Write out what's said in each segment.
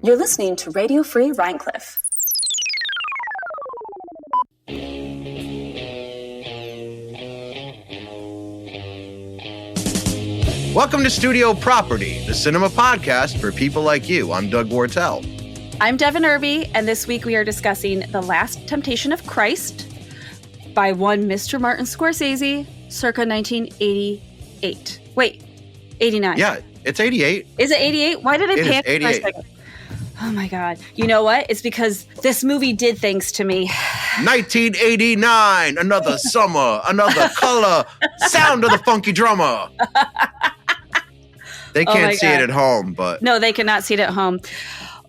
You're listening to Radio Free Rhinecliff. Welcome to Studio Property, the cinema podcast for people like you. I'm Doug Wartell. I'm Devin Irby, and this week we are discussing The Last Temptation of Christ by one Mr. Martin Scorsese, circa 1988. Wait, 89. Yeah, it's 88. Is it 88? Why did I panic for a second? Oh my God. You know what? It's because this movie did things to me. 1989, another summer, another color, sound of the funky drummer. They can't see it at home, but... No, they cannot see it at home.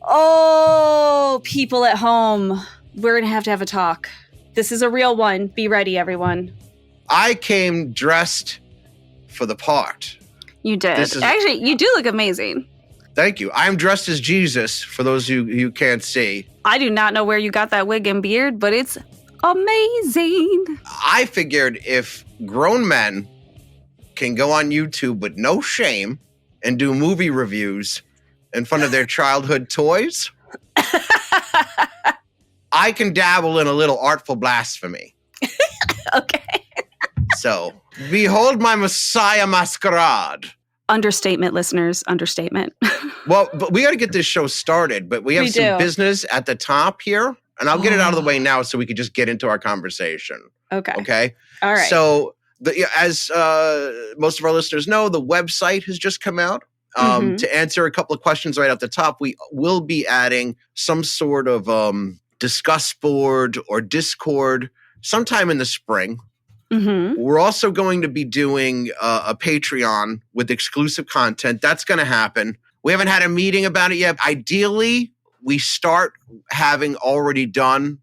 Oh, people at home. We're going to have a talk. This is a real one. Be ready, everyone. I came dressed for the part. You did. Actually, you do look amazing. Thank you. I'm dressed as Jesus, for those who can't see. I do not know where you got that wig and beard, but it's amazing. I figured if grown men can go on YouTube with no shame and do movie reviews in front of their childhood toys, I can dabble in a little artful blasphemy. Okay. So, behold my Messiah masquerade. Understatement, listeners. Understatement. Well, but we got to get this show started, but we have some business at the top here, and I'll get it out of the way now so we could just get into our conversation. Okay? All right. So, as most of our listeners know, the website has just come out. To answer a couple of questions right at the top, we will be adding some sort of discuss board or Discord sometime in the spring. We're also going to be doing a Patreon with exclusive content. That's going to happen. We haven't had a meeting about it yet. Ideally, we start having already done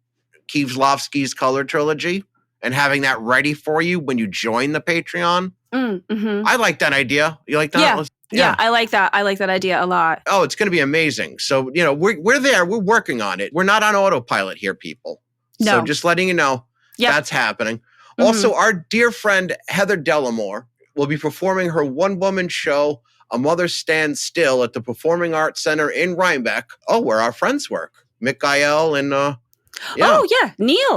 Kieslowski's Color Trilogy and having that ready for you when you join the Patreon. I like that idea. You like that? Yeah, I like that. I like that idea a lot. Oh, it's going to be amazing. So, we're there. We're working on it. We're not on autopilot here, people. No. So just letting you know that's happening. Also, our dear friend Heather Delamore will be performing her one-woman show, A Mother Stands Still, at the Performing Arts Center in Rhinebeck. Oh, where our friends work. Mick Gael and Neil.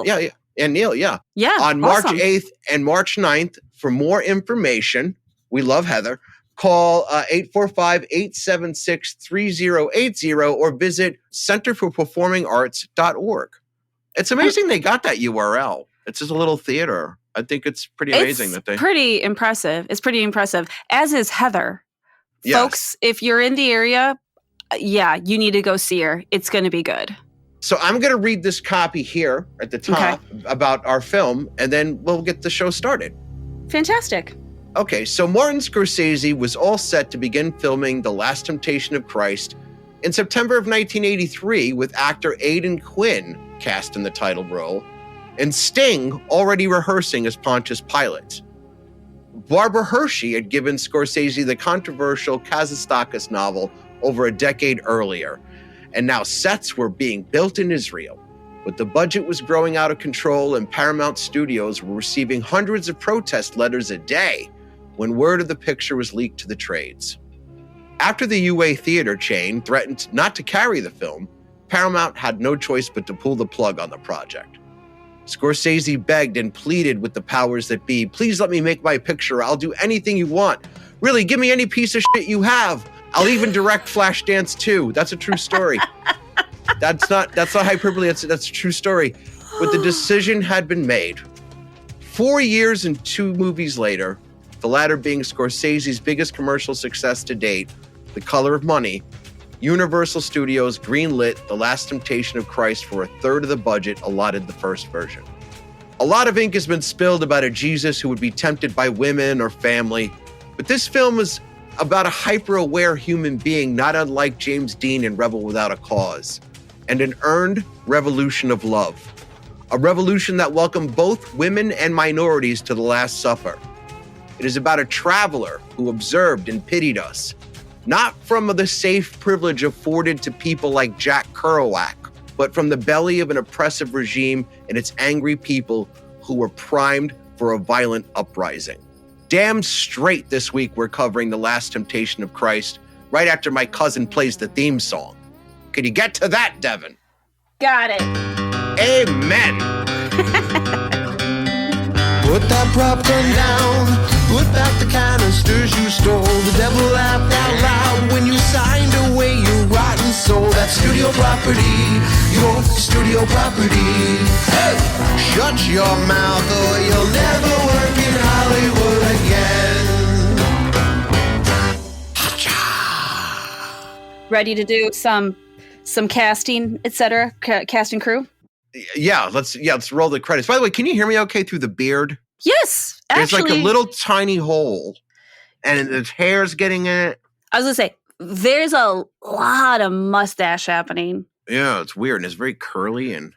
Yeah. And Neil, yeah. On March 8th and March 9th. For more information, we love Heather. Call 845-876-3080 or visit centerforperformingarts.org. It's amazing they got that URL. It's just a little theater. I think it's pretty amazing that they... pretty impressive. It's pretty impressive, as is Heather. Yes. Folks, if you're in the area, you need to go see her. It's going to be good. So I'm going to read this copy here at the top about our film, and then we'll get the show started. Fantastic. Okay, so Martin Scorsese was all set to begin filming The Last Temptation of Christ in September of 1983 with actor Aidan Quinn cast in the title role and Sting already rehearsing as Pontius Pilate. Barbara Hershey had given Scorsese the controversial Kazistakis novel over a decade earlier, and now sets were being built in Israel. But the budget was growing out of control and Paramount Studios were receiving hundreds of protest letters a day when word of the picture was leaked to the trades. After the UA theater chain threatened not to carry the film, Paramount had no choice but to pull the plug on the project. Scorsese begged and pleaded with the powers that be, "Please let me make my picture. I'll do anything you want. Really, give me any piece of shit you have. I'll even direct Flashdance 2. That's a true story." That's not hyperbole. That's a true story. But the decision had been made. 4 years and 2 movies later, the latter being Scorsese's biggest commercial success to date, The Color of Money, Universal Studios greenlit The Last Temptation of Christ for a third of the budget allotted the first version. A lot of ink has been spilled about a Jesus who would be tempted by women or family, but this film is about a hyper-aware human being not unlike James Dean in Rebel Without a Cause, and an earned revolution of love. A revolution that welcomed both women and minorities to the Last Supper. It is about a traveler who observed and pitied us, not from the safe privilege afforded to people like Jack Kerouac, but from the belly of an oppressive regime and its angry people who were primed for a violent uprising. Damn straight this week we're covering The Last Temptation of Christ right after my cousin plays the theme song. Can you get to that, Devin? Got it. Amen. Put that prop gun down. Put back the canisters you stole. The devil laughed out loud when you signed away your rotten soul. That studio property, your studio property. Hey! Shut your mouth or you'll never work in Hollywood again. Ready to do some casting, etc. Casting crew? Yeah, let's roll the credits. By the way, can you hear me okay through the beard? Yes, actually. There's like a little tiny hole, and his hair's getting in it. I was going to say, there's a lot of mustache happening. Yeah, it's weird, and it's very curly, and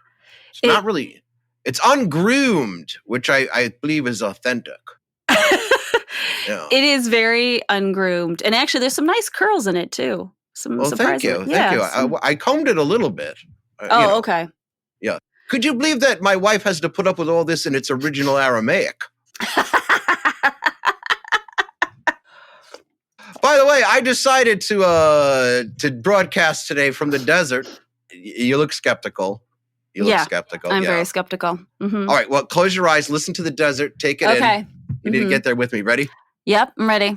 it's not really... It's ungroomed, which I believe is authentic. Yeah. It is very ungroomed. And actually, there's some nice curls in it, too. Thank you. I combed it a little bit. Okay. Yeah. Could you believe that my wife has to put up with all this in its original Aramaic? By the way, I decided to broadcast today from the desert. You look skeptical. I'm very skeptical. Mm-hmm. All right. Well, close your eyes. Listen to the desert. Take it in. Okay. You need to get there with me. Ready? Yep, I'm ready.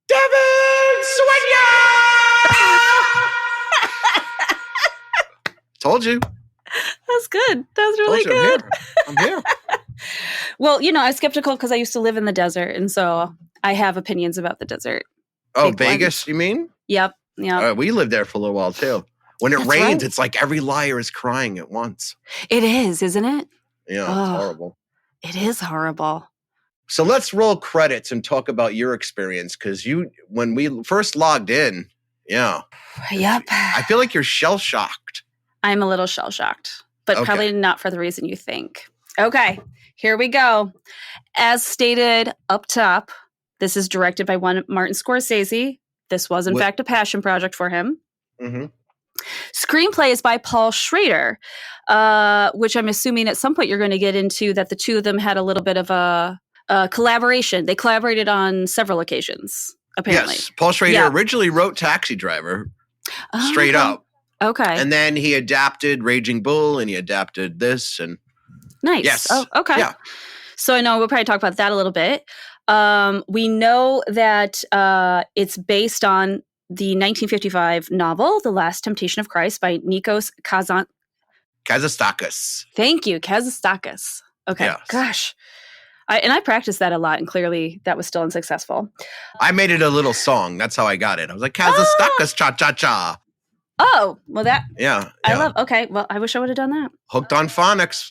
Devin Swenya! Told you. That's good. That's really good. I'm here. Well, I'm skeptical because I used to live in the desert, and so I have opinions about the desert. Oh, Vegas, you mean? Yep. We lived there for a little while, too. When it rains, It's like every liar is crying at once. It is, isn't it? Yeah, it's horrible. It is horrible. So let's roll credits and talk about your experience, because when we first logged in, Yep. I feel like you're shell-shocked. I'm a little shell-shocked, but probably not for the reason you think. Okay, here we go. As stated up top, this is directed by one Martin Scorsese. This was, in fact, a passion project for him. Mm-hmm. Screenplay is by Paul Schrader, which I'm assuming at some point you're going to get into that the two of them had a little bit of a collaboration. They collaborated on several occasions, apparently. Yes, Paul Schrader originally wrote Taxi Driver, straight up. Okay. And then he adapted Raging Bull, and he adapted this. And nice. Yes. Oh, okay. Yeah. So I know we'll probably talk about that a little bit. We know that it's based on the 1955 novel, The Last Temptation of Christ by Nikos Kazantzakis. Thank you, Kazantzakis. Okay. Yes. Gosh. I practiced that a lot, and clearly that was still unsuccessful. I made it a little song. That's how I got it. I was like, Kazantzakis, cha-cha-cha. Oh, well that. Yeah. I love, okay. Well, I wish I would have done that. Hooked on phonics.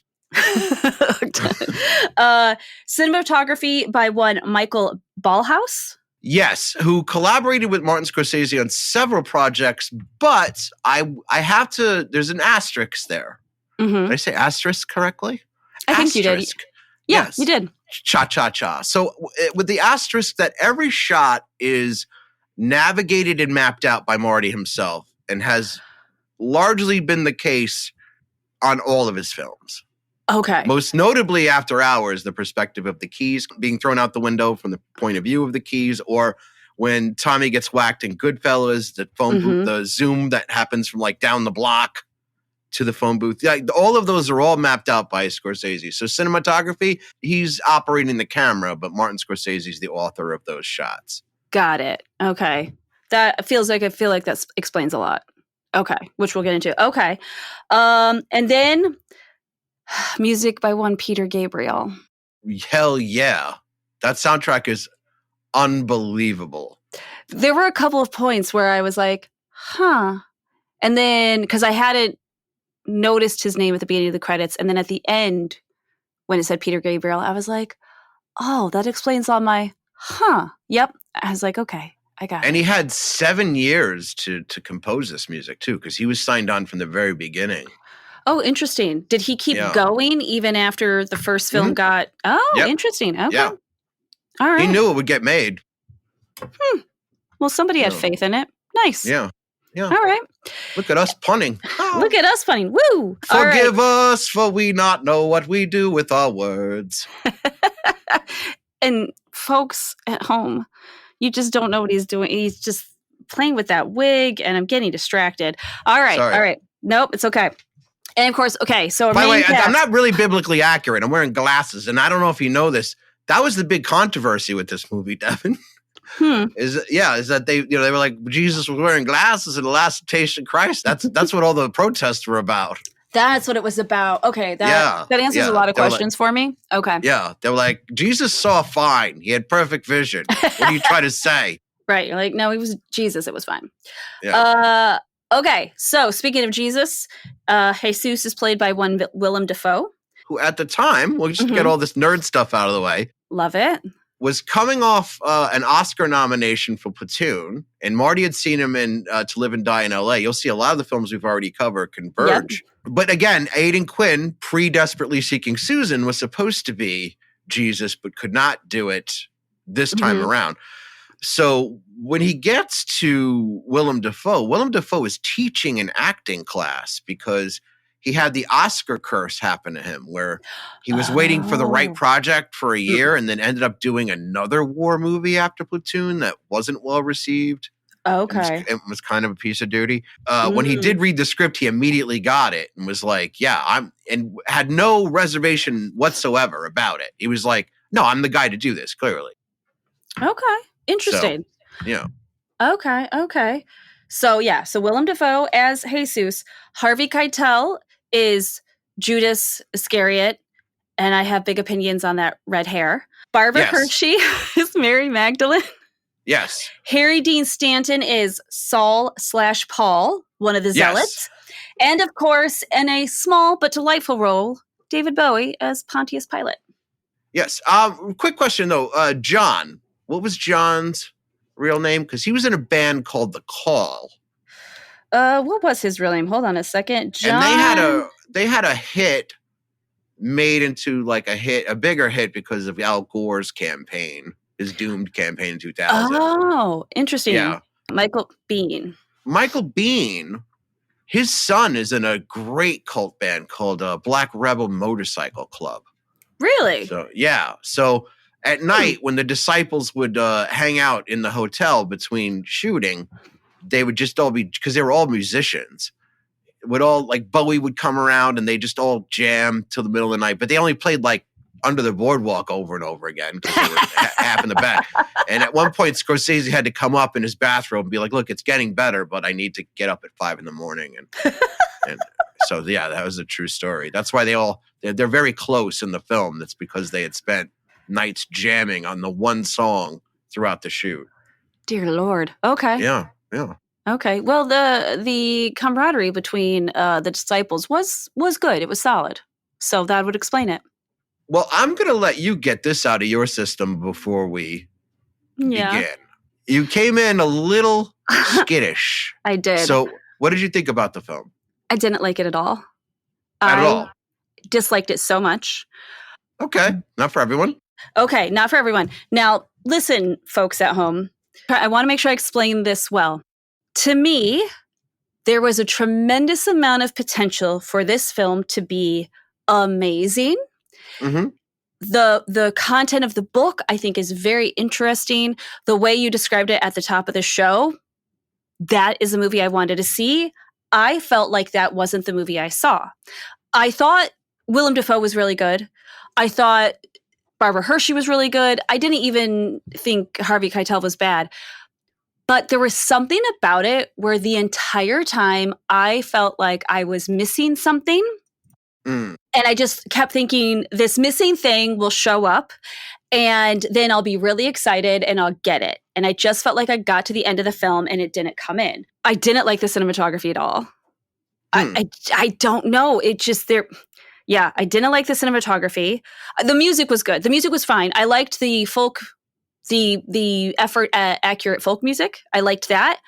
Cinematography by one Michael Ballhaus. Yes, who collaborated with Martin Scorsese on several projects, but I have to, there's an asterisk there. Mm-hmm. Did I say asterisk correctly? I think you did. Yeah, yes. You did. Cha-cha-cha. So with the asterisk that every shot is navigated and mapped out by Marty himself, and has largely been the case on all of his films. Okay. Most notably After Hours, the perspective of the keys being thrown out the window from the point of view of the keys, or when Tommy gets whacked in Goodfellas, the phone booth, the zoom that happens from like down the block to the phone booth. Yeah, all of those are all mapped out by Scorsese. So cinematography, he's operating the camera, but Martin Scorsese is the author of those shots. Got it. Okay. I feel like that explains a lot. Okay, which we'll get into. Okay. And then music by one Peter Gabriel. Hell yeah. That soundtrack is unbelievable. There were a couple of points where I was like, huh. And then, because I hadn't noticed his name at the beginning of the credits, and then at the end, when it said Peter Gabriel, I was like, oh, that explains all my, huh. Yep. I was like, okay. I got it. And he had 7 years to compose this music, too, because he was signed on from the very beginning. Oh, interesting. Did he keep going even after the first film got... Oh, interesting. Okay. Yeah. All right. He knew it would get made. Well, somebody had faith in it. Nice. Yeah. Yeah. All right. Look at us punning. Look at us punning. Woo! Forgive us, for we not know what we do with our words. And folks at home... You just don't know what he's doing. He's just playing with that wig and I'm getting distracted. All right. Sorry. All right. Nope, it's okay. And of course, okay, so by the way, I'm not really biblically accurate. I'm wearing glasses, and I don't know if you know this. That was the big controversy with this movie, Devin. Is that they were like, Jesus was wearing glasses in the Last Temptation of Christ. That's what all the protests were about. That's what it was about. Okay, that answers a lot of questions for me. Okay. Yeah, they were like, Jesus saw fine. He had perfect vision. What are you trying to say? Right. You're like, no, he was Jesus. It was fine. Yeah. Okay, so speaking of Jesus, Jesus is played by one Willem Dafoe. Who at the time, we'll just get all this nerd stuff out of the way. Love it. Was coming off an Oscar nomination for Platoon, and Marty had seen him in To Live and Die in L.A. You'll see a lot of the films we've already covered converge. Yep. But again, Aidan Quinn, pre-Desperately Seeking Susan, was supposed to be Jesus, but could not do it this time around. So when he gets to Willem Dafoe is teaching an acting class because he had the Oscar curse happen to him where he was waiting for the right project for a year and then ended up doing another war movie after Platoon that wasn't well received. Okay. It was kind of a piece of duty. When he did read the script, he immediately got it and was like, and had no reservation whatsoever about it. He was like, no, I'm the guy to do this, clearly. Okay. Interesting. So, yeah. Okay. So Willem Dafoe as Jesus. Harvey Keitel is Judas Iscariot, and I have big opinions on that red hair. Barbara Hershey is Mary Magdalene. Yes. Harry Dean Stanton is Saul/Paul, one of the zealots. And of course, in a small but delightful role, David Bowie as Pontius Pilate. Yes. Quick question, though. John. What was John's real name? Because he was in a band called The Call. What was his real name? Hold on a second. John. And they had a hit made into like a bigger hit because of Al Gore's campaign, his doomed campaign in 2000. Oh, interesting. Yeah. Michael Biehn. His son is in a great cult band called Black Rebel Motorcycle Club. Really? So at night, when the disciples would hang out in the hotel between shooting, they would just all be, because they were all musicians, Bowie would come around and they just all jam till the middle of the night, but they only played like Under the Boardwalk over and over again because they were half in the back. And at one point, Scorsese had to come up in his bathrobe and be like, look, it's getting better, but I need to get up at 5 a.m. And so, that was a true story. That's why they're very close in the film. That's because they had spent nights jamming on the one song throughout the shoot. Dear Lord. Okay. Yeah. Okay. Well, the camaraderie between the disciples was good. It was solid. So that would explain it. Well, I'm going to let you get this out of your system before we begin. You came in a little skittish. I did. So what did you think about the film? I didn't like it at all. I disliked it so much. Okay. Not for everyone. Okay. Not for everyone. Now, listen, folks at home. I want to make sure I explain this well. To me, there was a tremendous amount of potential for this film to be amazing. Mm-hmm. The content of the book, I think, is very interesting. The way you described it at the top of the show, that is a movie I wanted to see. I felt like that wasn't the movie I saw. I thought Willem Dafoe was really good. I thought Barbara Hershey was really good. I didn't even think Harvey Keitel was bad. But there was something about it where the entire time I felt like I was missing something. Mm. And I just kept thinking this missing thing will show up and then I'll be really excited and I'll get it. And I just felt like I got to the end of the film and it didn't come in. I didn't like the cinematography at all. I don't know. It just there. Yeah, I didn't like the cinematography. The music was good. The music was fine. I liked the folk, the effort at accurate folk music. I liked that.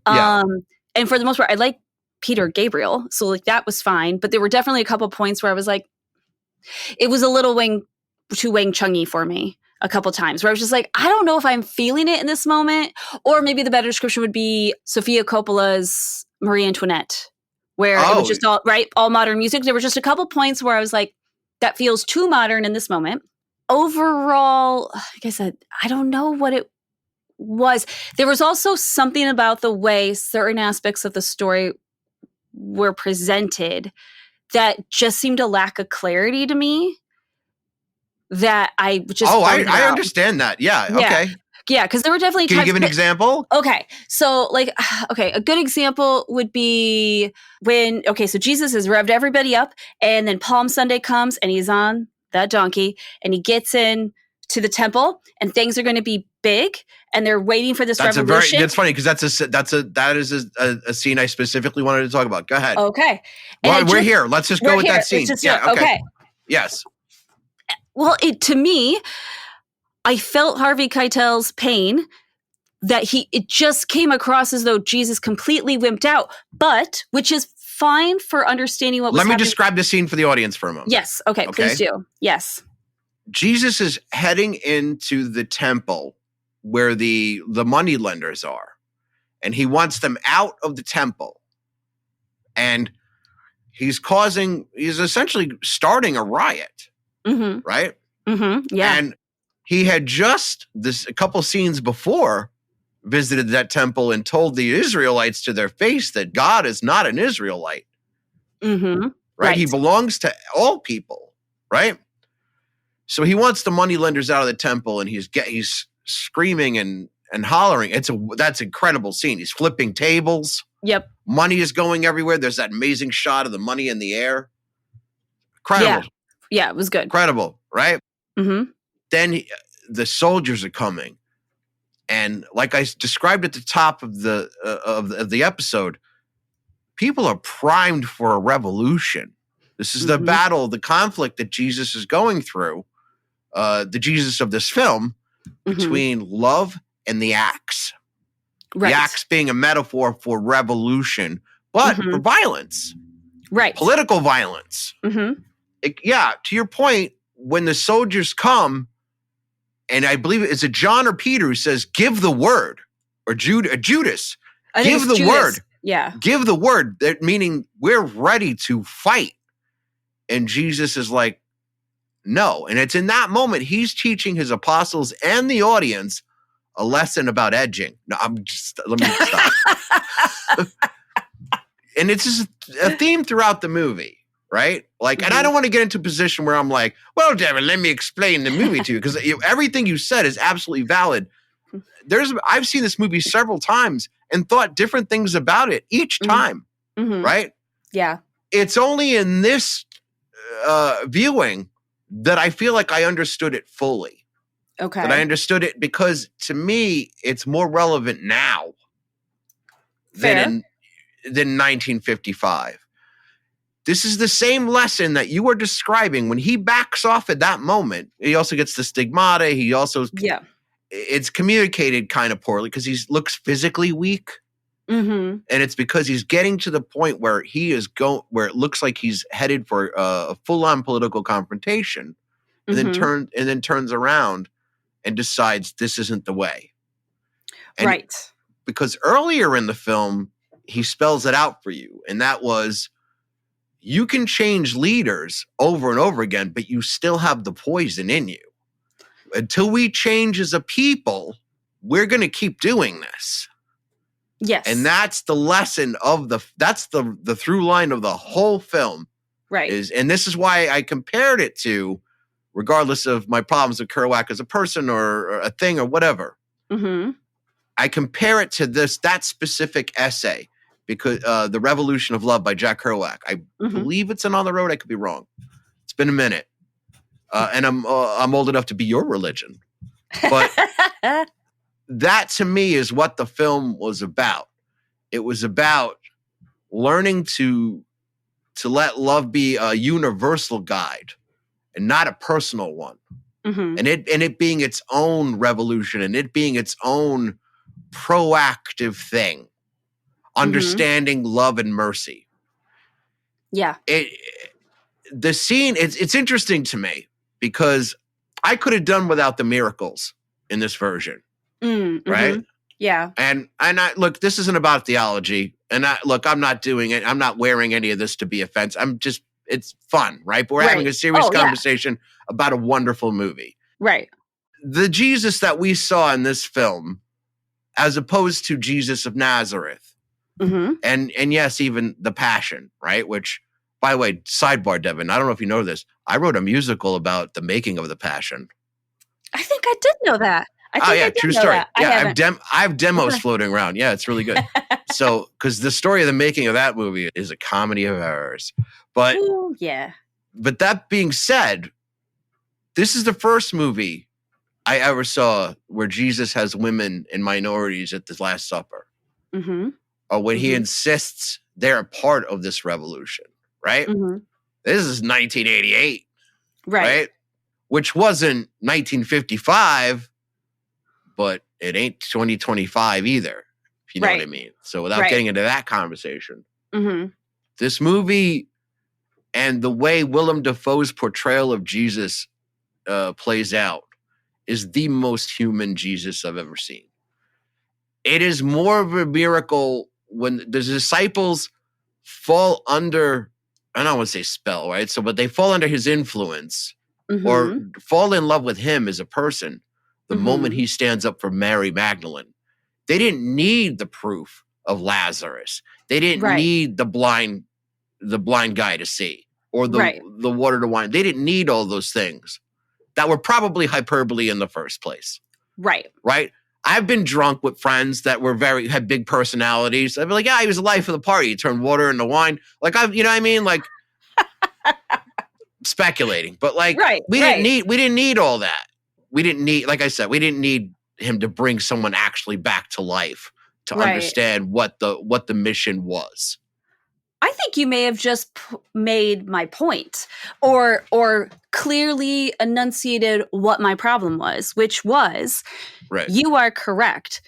And for the most part, I liked Peter Gabriel. So like that was fine. But there were definitely a couple points where I was like, it was a little too Wang Chung-y for me a couple times where I was just like, I don't know if I'm feeling it in this moment. Or maybe the better description would be Sofia Coppola's Marie Antoinette, where it was just all modern music. There were just a couple points where I was like, that feels too modern in this moment. Overall, like I said, I don't know what it There was also something about the way certain aspects of the story were presented that just seemed to lack a clarity to me that I just I out. understand that. Yeah. Yeah. Okay. Yeah, because there were definitely Can you give an example? Okay. So a good example would be so Jesus has revved everybody up, and then Palm Sunday comes and he's on that donkey and he gets in to the temple and things are going to be big and they're waiting for this revolution. That's funny because that is a scene I specifically wanted to talk about. Go ahead. Okay. Well, we're here. Let's just go with that scene. Okay. Yes. Well, to me, I felt Harvey Keitel's pain that it just came across as though Jesus completely wimped out, but which is fine for understanding what was happening. Let me describe the scene for the audience for a moment. Yes. Okay. Please do. Yes. Jesus is heading into the temple where the money lenders are, and he wants them out of the temple. And he's essentially starting a riot, right? Mm-hmm. Yeah. And he had just a couple scenes before visited that temple and told the Israelites to their face that God is not an Israelite. Mm-hmm. Right? He belongs to all people, right? So he wants the money lenders out of the temple, and he's screaming and hollering. That's an incredible scene. He's flipping tables. Yep. Money is going everywhere. There's that amazing shot of the money in the air. Incredible. Yeah, it was good. Incredible, right? Mm-hmm. Then the soldiers are coming. And like I described at the top of the episode, people are primed for a revolution. This is the battle, the conflict that Jesus is going through, the Jesus of this film, between love and the axe. Right. The axe being a metaphor for revolution, but for violence. Right. Political violence. Mm-hmm. To your point, when the soldiers come, and I believe it's a John or Peter who says, give the word, or Judas, give the word. Yeah. Give the word, meaning we're ready to fight. And Jesus is like, no. And it's in that moment he's teaching his apostles and the audience a lesson about edging. No, let me stop. And it's just a theme throughout the movie, right? And I don't want to get into a position where I'm like, well, Devin, let me explain the movie to you, because everything you said is absolutely valid. I've seen this movie several times and thought different things about it each time, right? Yeah. It's only in this viewing that I feel like I understood it fully. Okay. That I understood it because, to me, it's more relevant now than 1955. This is the same lesson that you were describing. When he backs off at that moment, he also gets the stigmata. He also, it's communicated kind of poorly because he looks physically weak. Mm-hmm. And it's because he's getting to the point where where it looks like he's headed for a full-on political confrontation, and then turns around and decides this isn't the way. And right. Because earlier in the film, he spells it out for you. And that was, you can change leaders over and over again, but you still have the poison in you. Until we change as a people, we're going to keep doing this. Yes. And that's the lesson that's the through line of the whole film. Right. And this is why I compared it to, regardless of my problems with Kerouac as a person or a thing or whatever, I compare it to that specific essay, because The Revolution of Love by Jack Kerouac. I believe it's an On the Road. I could be wrong. It's been a minute. And I'm old enough to be your religion. But that, to me, is what the film was about. It was about learning to let love be a universal guide and not a personal one. And it being its own revolution, and it being its own proactive thing. Understanding love and mercy. Yeah. The scene, it's interesting to me because I could have done without the miracles in this version. Right? Yeah. And I look, this isn't about theology. And I'm not doing it. I'm not wearing any of this to be offensive. It's fun, right? But we're having a serious conversation about a wonderful movie. Right. The Jesus that we saw in this film as opposed to Jesus of Nazareth. Mm-hmm. And yes, even the Passion, right? Which, by the way, sidebar, Devin, I don't know if you know this. I wrote a musical about the making of the Passion. I think I did know that. I did true know story. that. Yeah, haven't. I have demos Okay. floating around. Yeah, it's really good. So, because the story of the making of that movie is a comedy of errors. But Ooh, yeah. But that being said, this is the first movie I ever saw where Jesus has women and minorities at the Last Supper. Mm-hmm. Or when he insists they're a part of this revolution, right? Mm-hmm. This is 1988, Right. Which wasn't 1955, but it ain't 2025 either, if you know what I mean. So without getting into that conversation, this movie and the way Willem Dafoe's portrayal of Jesus plays out is the most human Jesus I've ever seen. It is more of a miracle when the disciples fall under, I don't want to say spell, right? So, but they fall under his influence or fall in love with him as a person the moment he stands up for Mary Magdalene. They didn't need the proof of Lazarus. They didn't need the blind guy to see or the water to wine. They didn't need all those things that were probably hyperbole in the first place. Right. I've been drunk with friends that had big personalities. I'd be like, yeah, he was the life of the party. He turned water into wine. Like, you know what I mean? Like, speculating. But like, we didn't need all that. We didn't need, like I said, we didn't need him to bring someone actually back to life to understand what the mission was. I think you may have just made my point or clearly enunciated what my problem was, which was, you are correct.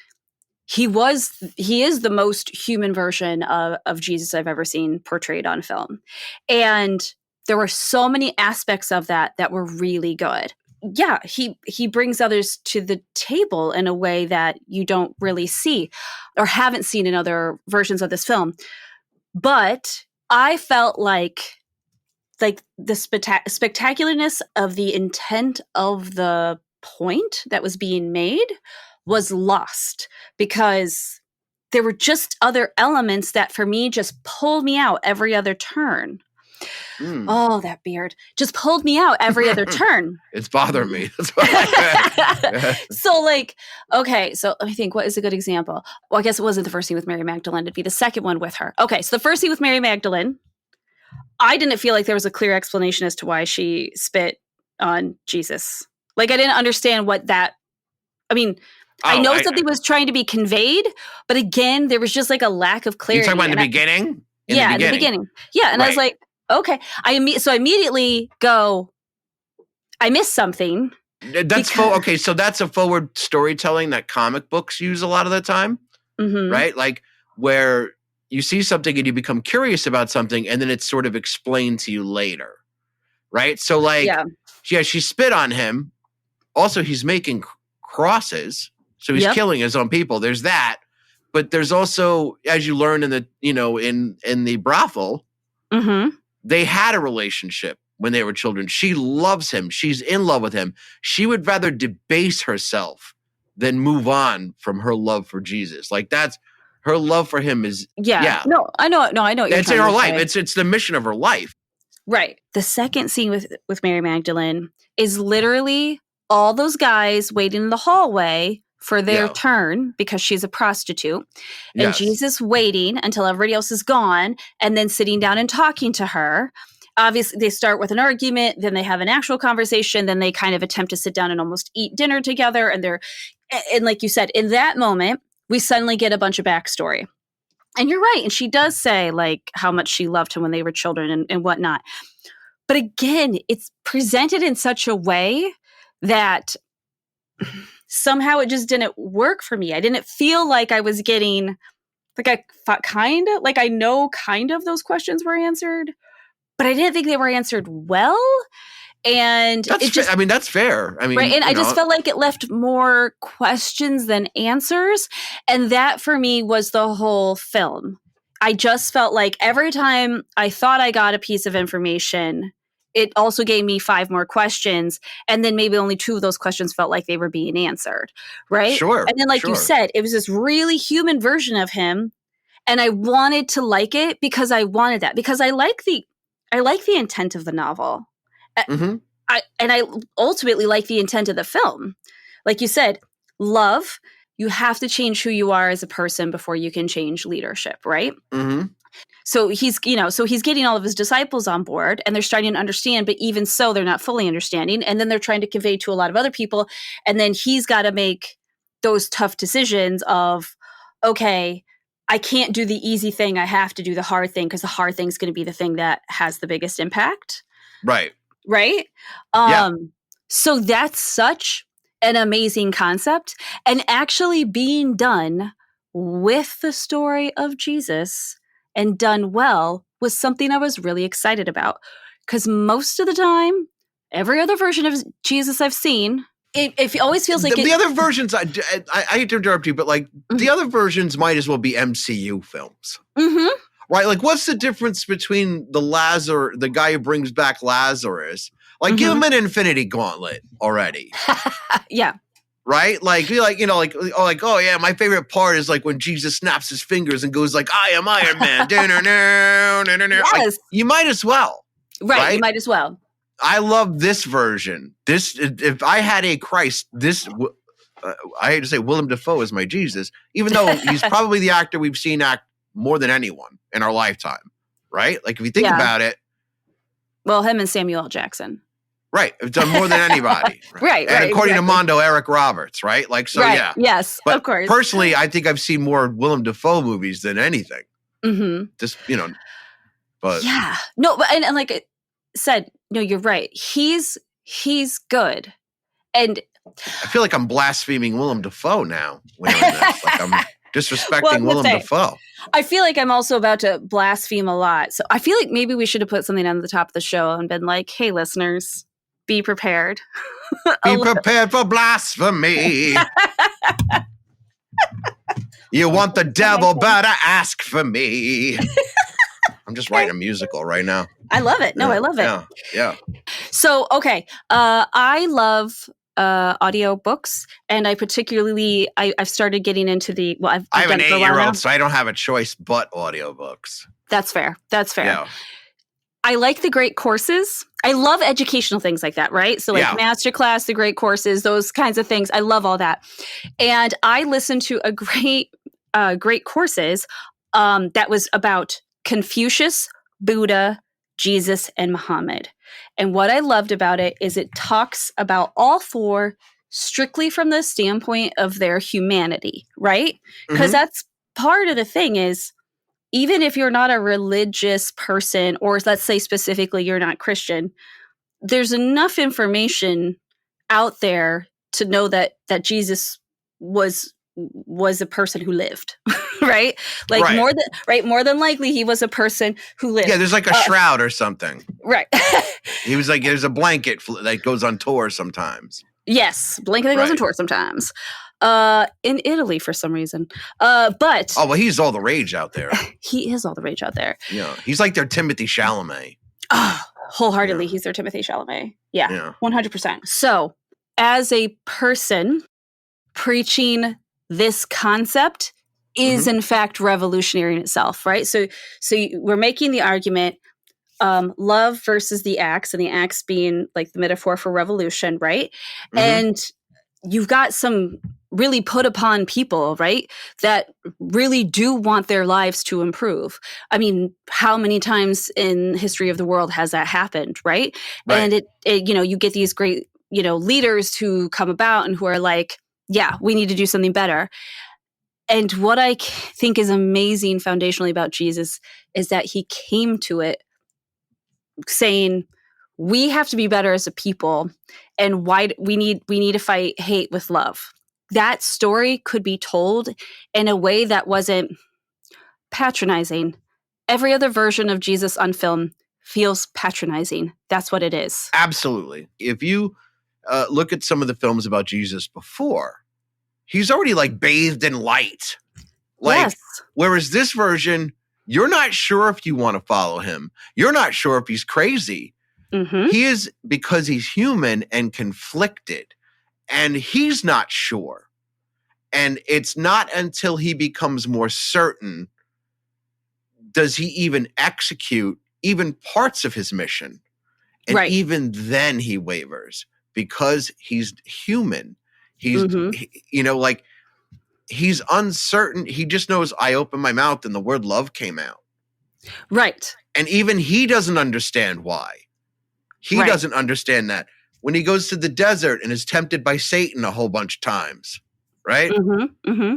He is the most human version of Jesus I've ever seen portrayed on film. And there were so many aspects of that were really good. Yeah, he brings others to the table in a way that you don't really see or haven't seen in other versions of this film. But I felt like the spectacularness of the intent of the point that was being made was lost because there were just other elements that for me just pulled me out every other turn. Oh, that beard just pulled me out every other turn. It's bothering me. That's why. So like, okay, so let me think, what is a good example? Well, I guess it wasn't the first scene with Mary Magdalene. It'd be the second one with her. Okay, so the first scene with Mary Magdalene, I didn't feel like there was a clear explanation as to why she spit on Jesus. Like, I didn't understand what that, I mean, I know something was trying to be conveyed, but again, there was just like a lack of clarity. You're talking about in the beginning? In the beginning. Yeah, and I was like, okay. So I immediately go, I missed something. Okay, so that's a forward storytelling that comic books use a lot of the time, right? Like where you see something and you become curious about something and then it's sort of explained to you later, right? So like, yeah, she spit on him. Also, he's making crosses, so he's killing his own people. There's that, but there's also, as you learn in the, in the brothel, they had a relationship when they were children. She loves him. She's in love with him. She would rather debase herself than move on from her love for Jesus. Like that's her love for him is No, I know. No, I know. What you're it's in her life. It's the mission of her life. Right. The second scene with Mary Magdalene is literally all those guys waiting in the hallway for their turn because she's a prostitute. And Jesus waiting until everybody else is gone and then sitting down and talking to her. Obviously, they start with an argument, then they have an actual conversation, then they kind of attempt to sit down and almost eat dinner together. And like you said, in that moment, we suddenly get a bunch of backstory. And you're right. And she does say like how much she loved him when they were children and whatnot. But again, it's presented in such a way that somehow it just didn't work for me. I didn't feel like I was getting, like I thought I know kind of those questions were answered, but I didn't think they were answered well. And that's fair. I mean, right. And I just felt like it left more questions than answers. And that for me was the whole film. I just felt like every time I thought I got a piece of information, it also gave me 5 more questions. And then maybe only 2 of those questions felt like they were being answered. Right. Sure. And then, like you said, it was this really human version of him. And I wanted to like it because I wanted that, because I like the intent of the novel. Mm-hmm. I ultimately like the intent of the film. Like you said, love, you have to change who you are as a person before you can change leadership, right? Mm-hmm. So he's getting all of his disciples on board, and they're starting to understand, but even so, they're not fully understanding. And then they're trying to convey to a lot of other people. And then he's got to make those tough decisions of, okay, I can't do the easy thing. I have to do the hard thing, because the hard thing is going to be the thing that has the biggest impact. Right. Right. Yeah. So that's such an amazing concept, and actually being done with the story of Jesus and done well was something I was really excited about, because most of the time, every other version of Jesus I've seen, it always feels like the other versions. I hate to interrupt you, but like the other versions might as well be MCU films. Mm-hmm. Right? Like, what's the difference between the guy who brings back Lazarus? Like, give him an Infinity Gauntlet already. Yeah. Right? Like, oh yeah, my favorite part is like when Jesus snaps his fingers and goes like, I am Iron Man. Yes. Like, you might as well. Right. You might as well. I love this version. If I had a Christ, I hate to say Willem Dafoe is my Jesus, even though he's probably the actor we've seen act more than anyone in our lifetime, right? Like, if you think about it. Well, him and Samuel L. Jackson. Right. Have done more than anybody. Right. And according to Mondo, Eric Roberts, right? Like, so yeah. Yes, but of course. Personally, I think I've seen more Willem Dafoe movies than anything. Mm-hmm. Just, but. Yeah. No, but and like I said, no, you're right. He's good. And I feel like I'm blaspheming Willem Dafoe now. Like, I'm disrespecting Willem Dafoe. I feel like I'm also about to blaspheme a lot. So I feel like maybe we should have put something on the top of the show and been like, hey, listeners, be prepared. Be prepared for blasphemy. You want the devil, better ask for me. I'm just writing a musical right now. I love it. No, I love it. Yeah. So, okay. I love audio books, and I particularly I've started getting into I have an 8-year-old, so I don't have a choice but audiobooks. That's fair. Yeah. I like the great courses. I love educational things like that, right? So like Masterclass, the great courses, those kinds of things. I love all that. And I listened to a great courses that was about Confucius, Buddha, Jesus, and Muhammad. And what I loved about it is it talks about all 4 strictly from the standpoint of their humanity, right? Because that's part of the thing is, even if you're not a religious person, or let's say specifically you're not Christian, there's enough information out there to know that Jesus was a person who lived, right? Like more than likely he was a person who lived. Yeah, there's like a shroud or something. Right. He was like, there's a blanket that goes on tour sometimes. Yes, blanket that goes on tour sometimes. In Italy for some reason. But well, he's all the rage out there. He is all the rage out there. Yeah, he's like their Timothy Chalamet. Oh, wholeheartedly, he's their Timothy Chalamet. Yeah, 100%. So, as a person, preaching this concept is in fact revolutionary in itself, right? So we're making the argument, love versus the axe, and the axe being like the metaphor for revolution, right? And you've got some really put upon people, right, that really do want their lives to improve. I mean, how many times in history of the world has that happened, right? And it you get these great, leaders who come about and who are like, yeah, we need to do something better. And what I think is amazing foundationally about Jesus is that he came to it saying, we have to be better as a people, and why we need to fight hate with love. That story could be told in a way that wasn't patronizing. Every other version of Jesus on film feels patronizing. That's what it is. Absolutely. If you look at some of the films about Jesus before, he's already like bathed in light. Whereas this version, you're not sure if you want to follow him. You're not sure if he's crazy. Mm-hmm. He is, because he's human and conflicted, and he's not sure. And it's not until he becomes more certain does he even execute even parts of his mission. And Right. even then he wavers because he's human. He's, like, he's uncertain. He just knows I opened my mouth and the word love came out. Right. And even he doesn't understand why. He doesn't understand that. When he goes to the desert and is tempted by Satan a whole bunch of times, right? Mm-hmm. Mm-hmm.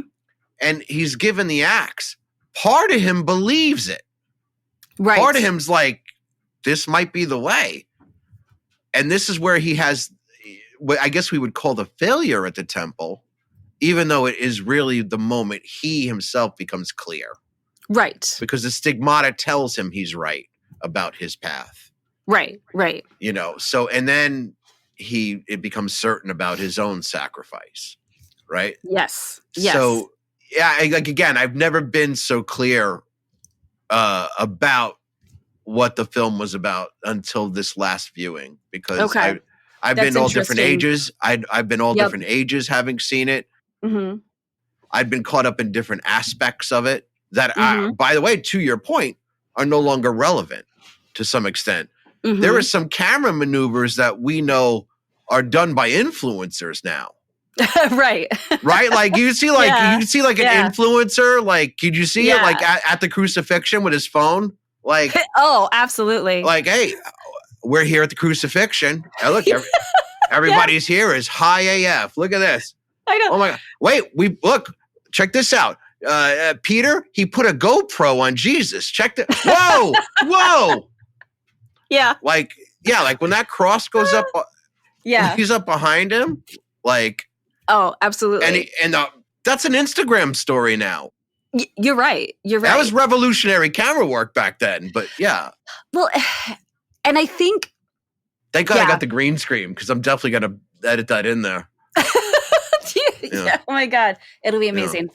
And he's given the axe. Part of him believes it. Right. Part of him's like, this might be the way. And this is where he has what I guess we would call the failure at the temple, even though it is really the moment he himself becomes clear. Right. Because the stigmata tells him he's right about his path. Right. Right. So, and then it becomes certain about his own sacrifice, right? Yes. Yes. So, yeah, again, I've never been so clear about what the film was about until this last viewing, because I've been all different ages. I've been all different ages having seen it. Mm-hmm. I've been caught up in different aspects of it that, by the way, to your point, are no longer relevant to some extent. Mm-hmm. There are some camera maneuvers that we know are done by influencers now. Right. Like you see, like an influencer. Like, did you see it like at the crucifixion with his phone? Like, oh, absolutely. Like, hey, we're here at the crucifixion. Hey, look, everybody's here is high AF. Look at this. I know. Oh my God. Wait, check this out. Peter, he put a GoPro on Jesus. Check that. Whoa. Yeah. Like when that cross goes up, he's up behind him. Like, oh, absolutely. And that's an Instagram story now. You're right. That was revolutionary camera work back then, but yeah. Well, and I think. Thank God I got the green screen, because I'm definitely going to edit that in there. Yeah. Oh my God. It'll be amazing.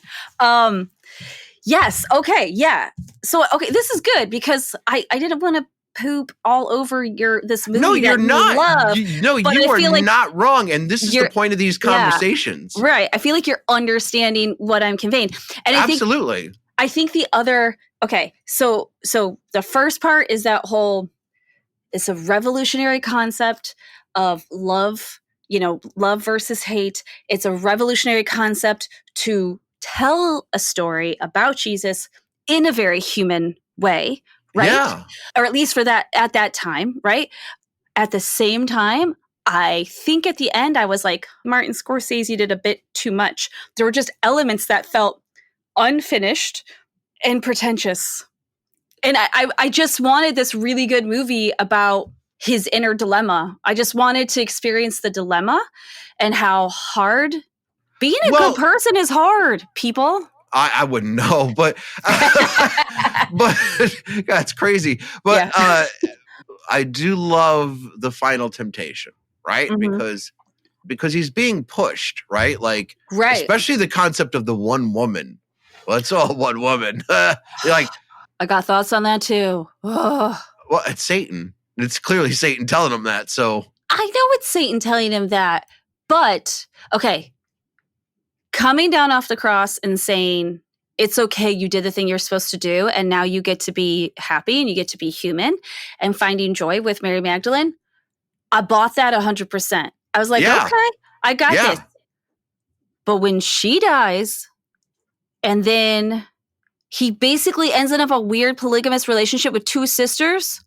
Yes. Okay. Yeah. So, this is good, because I didn't want to poop all over this movie. No, you're not. Love, you are not wrong. And this is the point of these conversations. Right. I feel like you're understanding what I'm conveying. And absolutely. I think the other, so the first part is that whole, it's a revolutionary concept of love, love versus hate. It's a revolutionary concept to tell a story about Jesus in a very human way. Right. Yeah. Or at least at that time. Right. At the same time, I think at the end, I was like, Martin Scorsese did a bit too much. There were just elements that felt unfinished and pretentious. And I just wanted this really good movie about his inner dilemma. I just wanted to experience the dilemma and how hard being a good person is hard, people. I wouldn't know, but that's crazy. But I do love the final temptation, right? Mm-hmm. Because he's being pushed, right? Like, especially the concept of the one woman. Well, it's all one woman. Like, I got thoughts on that too. Ugh. Well, it's Satan. It's clearly Satan telling him that. So I know it's Satan telling him that, but coming down off the cross and saying, it's okay, you did the thing you're supposed to do, and now you get to be happy and you get to be human, and finding joy with Mary Magdalene. I bought that 100%. I was like, okay, I got this. But when she dies, and then he basically ends up a weird polygamous relationship with two sisters,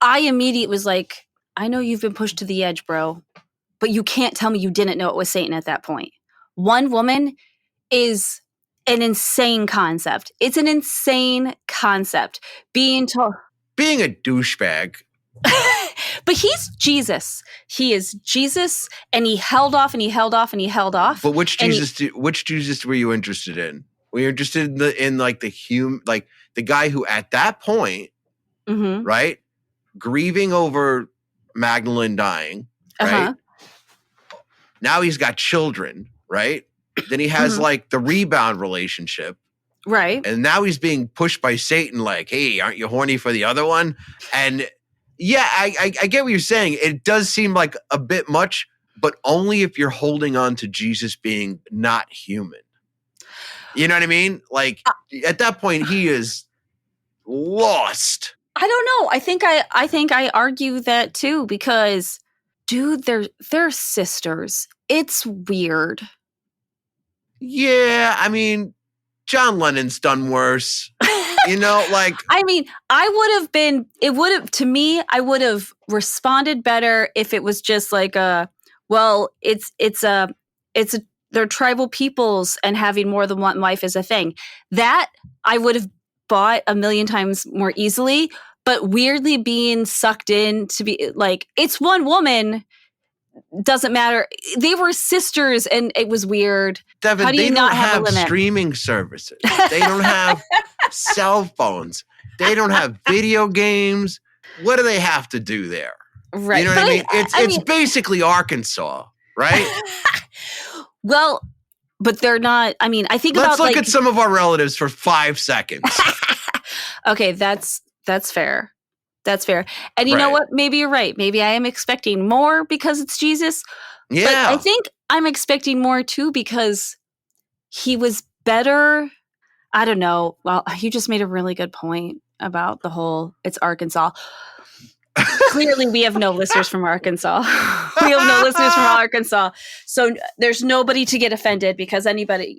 I immediately was like, I know you've been pushed to the edge, bro, but you can't tell me you didn't know it was Satan at that point. One woman is an insane concept. It's an insane concept. Being a douchebag. But he's Jesus. He is Jesus, and he held off and he held off and he held off. But which Jesus were you interested in? Were you interested in the guy who at that point, right, grieving over Magdalene dying, right? Now he's got children, right? Then he has like the rebound relationship. Right. And now he's being pushed by Satan like, hey, aren't you horny for the other one? And Yeah, I get what you're saying. It does seem like a bit much, but only if you're holding on to Jesus being not human. You know what I mean? Like at that point, he is lost. I don't know. I think I argue that too because, dude, they're sisters. It's weird. Yeah, I mean, John Lennon's done worse. You know, like I mean, I would have responded better if it was just like they're tribal peoples and having more than one wife is a thing. That I would have bought a million times more easily, but weirdly being sucked in to be like, it's one woman, doesn't matter. They were sisters and it was weird. Devin, How do you they not don't have a have limit? streaming services. They don't have cell phones. They don't have video games. What do they have to do there? Right. You know what I mean? It's basically Arkansas, right? Well, but they're not. I mean, I think Let's about look at some of our relatives for 5 seconds. Okay, that's fair. That's fair. And you know Right. what? Maybe you're right. Maybe I am expecting more because it's Jesus. Yeah. But I think I'm expecting more too because he was better. I don't know. Well, you just made a really good point about the whole it's Arkansas. Clearly, we have no listeners from Arkansas. We have no listeners from Arkansas. So there's nobody to get offended because anybody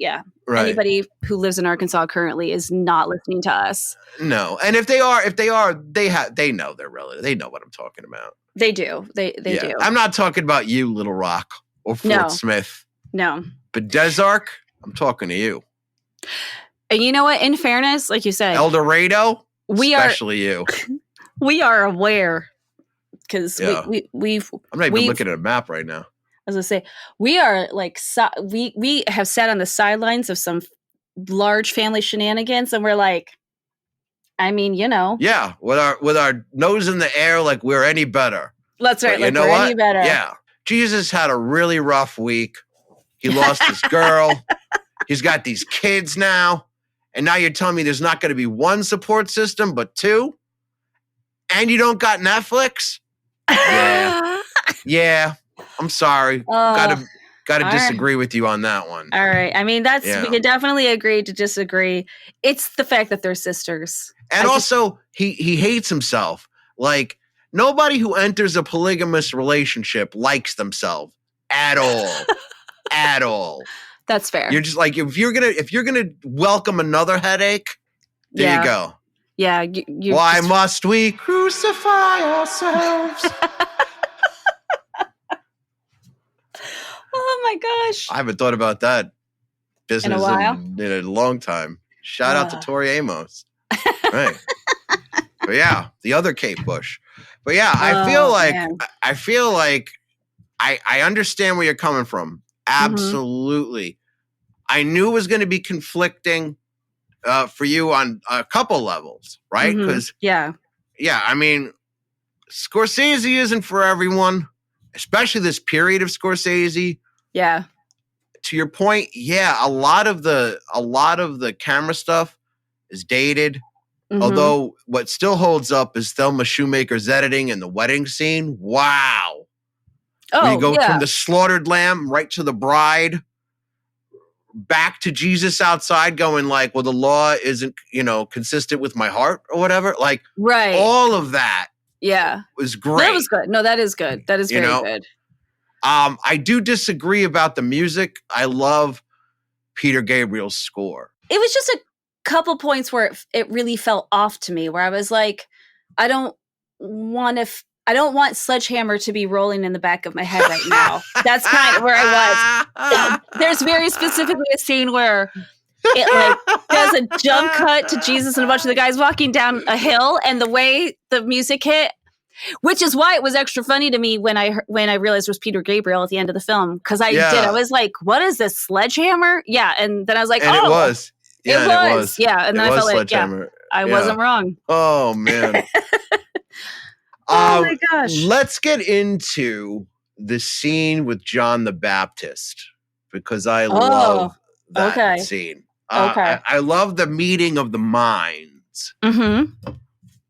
who lives in Arkansas currently is not listening to us. No. And if they are, they know they're relative. They know what I'm talking about. They do. They do. I'm not talking about you, Little Rock or Fort Smith. No. But Desark, I'm talking to you. And you know what? In fairness, like you said, El Dorado, especially you. We are aware because we've. I'm not even looking at a map right now. As I say, we are like we have sat on the sidelines of some large family shenanigans, and we're like, I mean, you know, yeah, with our nose in the air, like we're any better. That's right. But like you know we're what? any better. Yeah, Jesus had a really rough week. He lost his girl. He's got these kids now, and now you're telling me there's not going to be one support system, but two. And you don't got Netflix? Yeah. I'm sorry. Gotta disagree with you on that one. All right. I mean, we can definitely agree to disagree. It's the fact that they're sisters. And he hates himself. Like nobody who enters a polygamous relationship likes themselves at all. At all. That's fair. You're just like if you're gonna welcome another headache, there you go. Yeah. Why must we crucify ourselves? Oh my gosh. I haven't thought about that business in a long time. Shout out to Tori Amos. Right. But yeah, the other Kate Bush. But yeah, I feel like I understand where you're coming from. Absolutely. Mm-hmm. I knew it was going to be conflicting for you on a couple levels, right? Because I mean, Scorsese isn't for everyone, especially this period of Scorsese. Yeah. To your point, a lot of the camera stuff is dated. Mm-hmm. Although what still holds up is Thelma Shoemaker's editing and the wedding scene. Wow. Oh, where you go from the slaughtered lamb right to the bride. Back to Jesus outside going like, well, the law isn't, consistent with my heart or whatever. Like, right. All of that. Yeah. Was great. That was good. No, that is good. That is very good. I do disagree about the music. I love Peter Gabriel's score. It was just a couple points where it really fell off to me, where I was like, I don't want Sledgehammer to be rolling in the back of my head right now. That's kind of where I was. There's very specifically a scene where it does a jump cut to Jesus and a bunch of the guys walking down a hill, and the way the music hit, which is why it was extra funny to me when I realized it was Peter Gabriel at the end of the film, because I was like, what is this, Sledgehammer? Yeah, and then I was like, and it was. Yeah, it was. Yeah, and then I felt like, I wasn't wrong. Oh, man. Oh my gosh. Let's get into the scene with John the Baptist, because I love that scene. I love the meeting of the minds. Mm-hmm.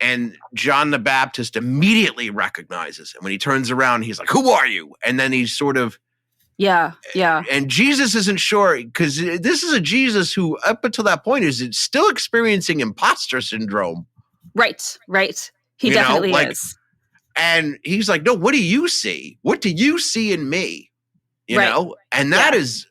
And John the Baptist immediately recognizes him. When he turns around, he's like, "Who are you?" And then he's sort of, yeah. And Jesus isn't sure, because this is a Jesus who, up until that point, is still experiencing imposter syndrome. Right. He definitely is. And he's like, "No, what do you see? What do you see in me?" You know? And that is,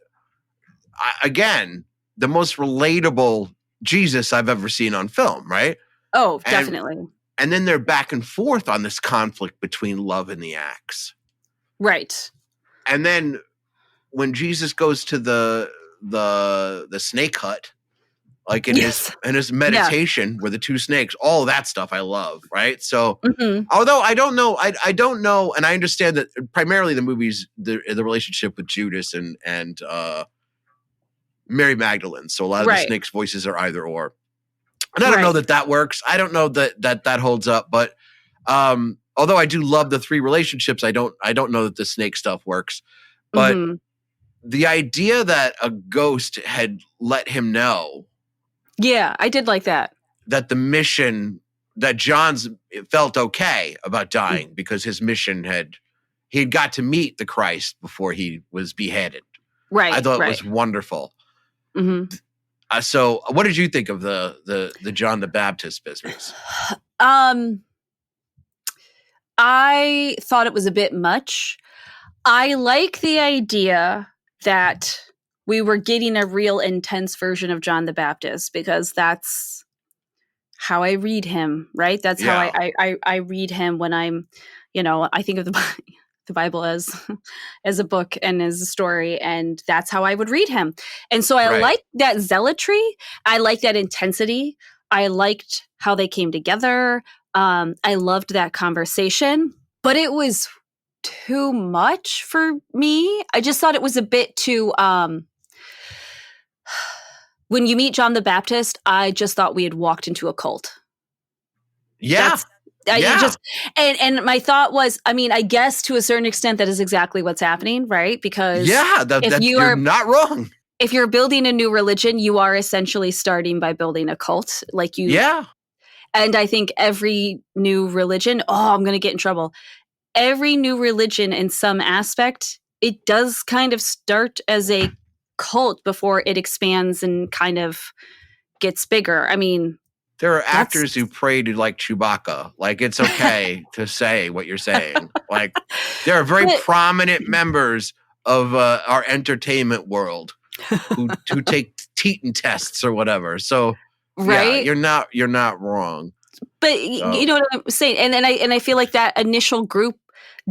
again, the most relatable Jesus I've ever seen on film, right? Oh, definitely. And then they're back and forth on this conflict between love and the axe. Right. And then when Jesus goes to the snake hut, like in his meditation with the two snakes, all that stuff I love, right? So although I don't know, and I understand that primarily the movies, the relationship with Judas and Mary Magdalene. So a lot of the snakes' voices are either or. And I don't know that works. I don't know that holds up. But although I do love the three relationships, I don't know that the snake stuff works. But the idea that a ghost had let him know. Yeah, I did like that. That the mission, that John's felt okay about dying because his mission he had got to meet the Christ before he was beheaded. Right. I thought it was wonderful. So what did you think of the John the Baptist business? I thought it was a bit much. I like the idea that we were getting a real intense version of John the Baptist, because that's how I read him, right? That's how I read him when I'm, I think of the Bible as a book and as a story, and that's how I would read him. And so I like that zealotry. I like that intensity. I liked how they came together. I loved that conversation, but it was too much for me. I just thought it was a bit too, when you meet John the Baptist, I just thought we had walked into a cult. Yeah. And my thought was, I mean, I guess to a certain extent that is exactly what's happening, right? Because you're not wrong. If you're building a new religion, you are essentially starting by building a cult. And I think every new religion, I'm going to get in trouble. Every new religion in some aspect, it does kind of start as a cult before it expands and kind of gets bigger. I mean, there are actors who pray to like Chewbacca. Like, it's okay to say what you're saying. Like, there are very prominent members of our entertainment world who take Teton tests or whatever. So, you're not wrong. But you know what I'm saying, and I feel like that initial group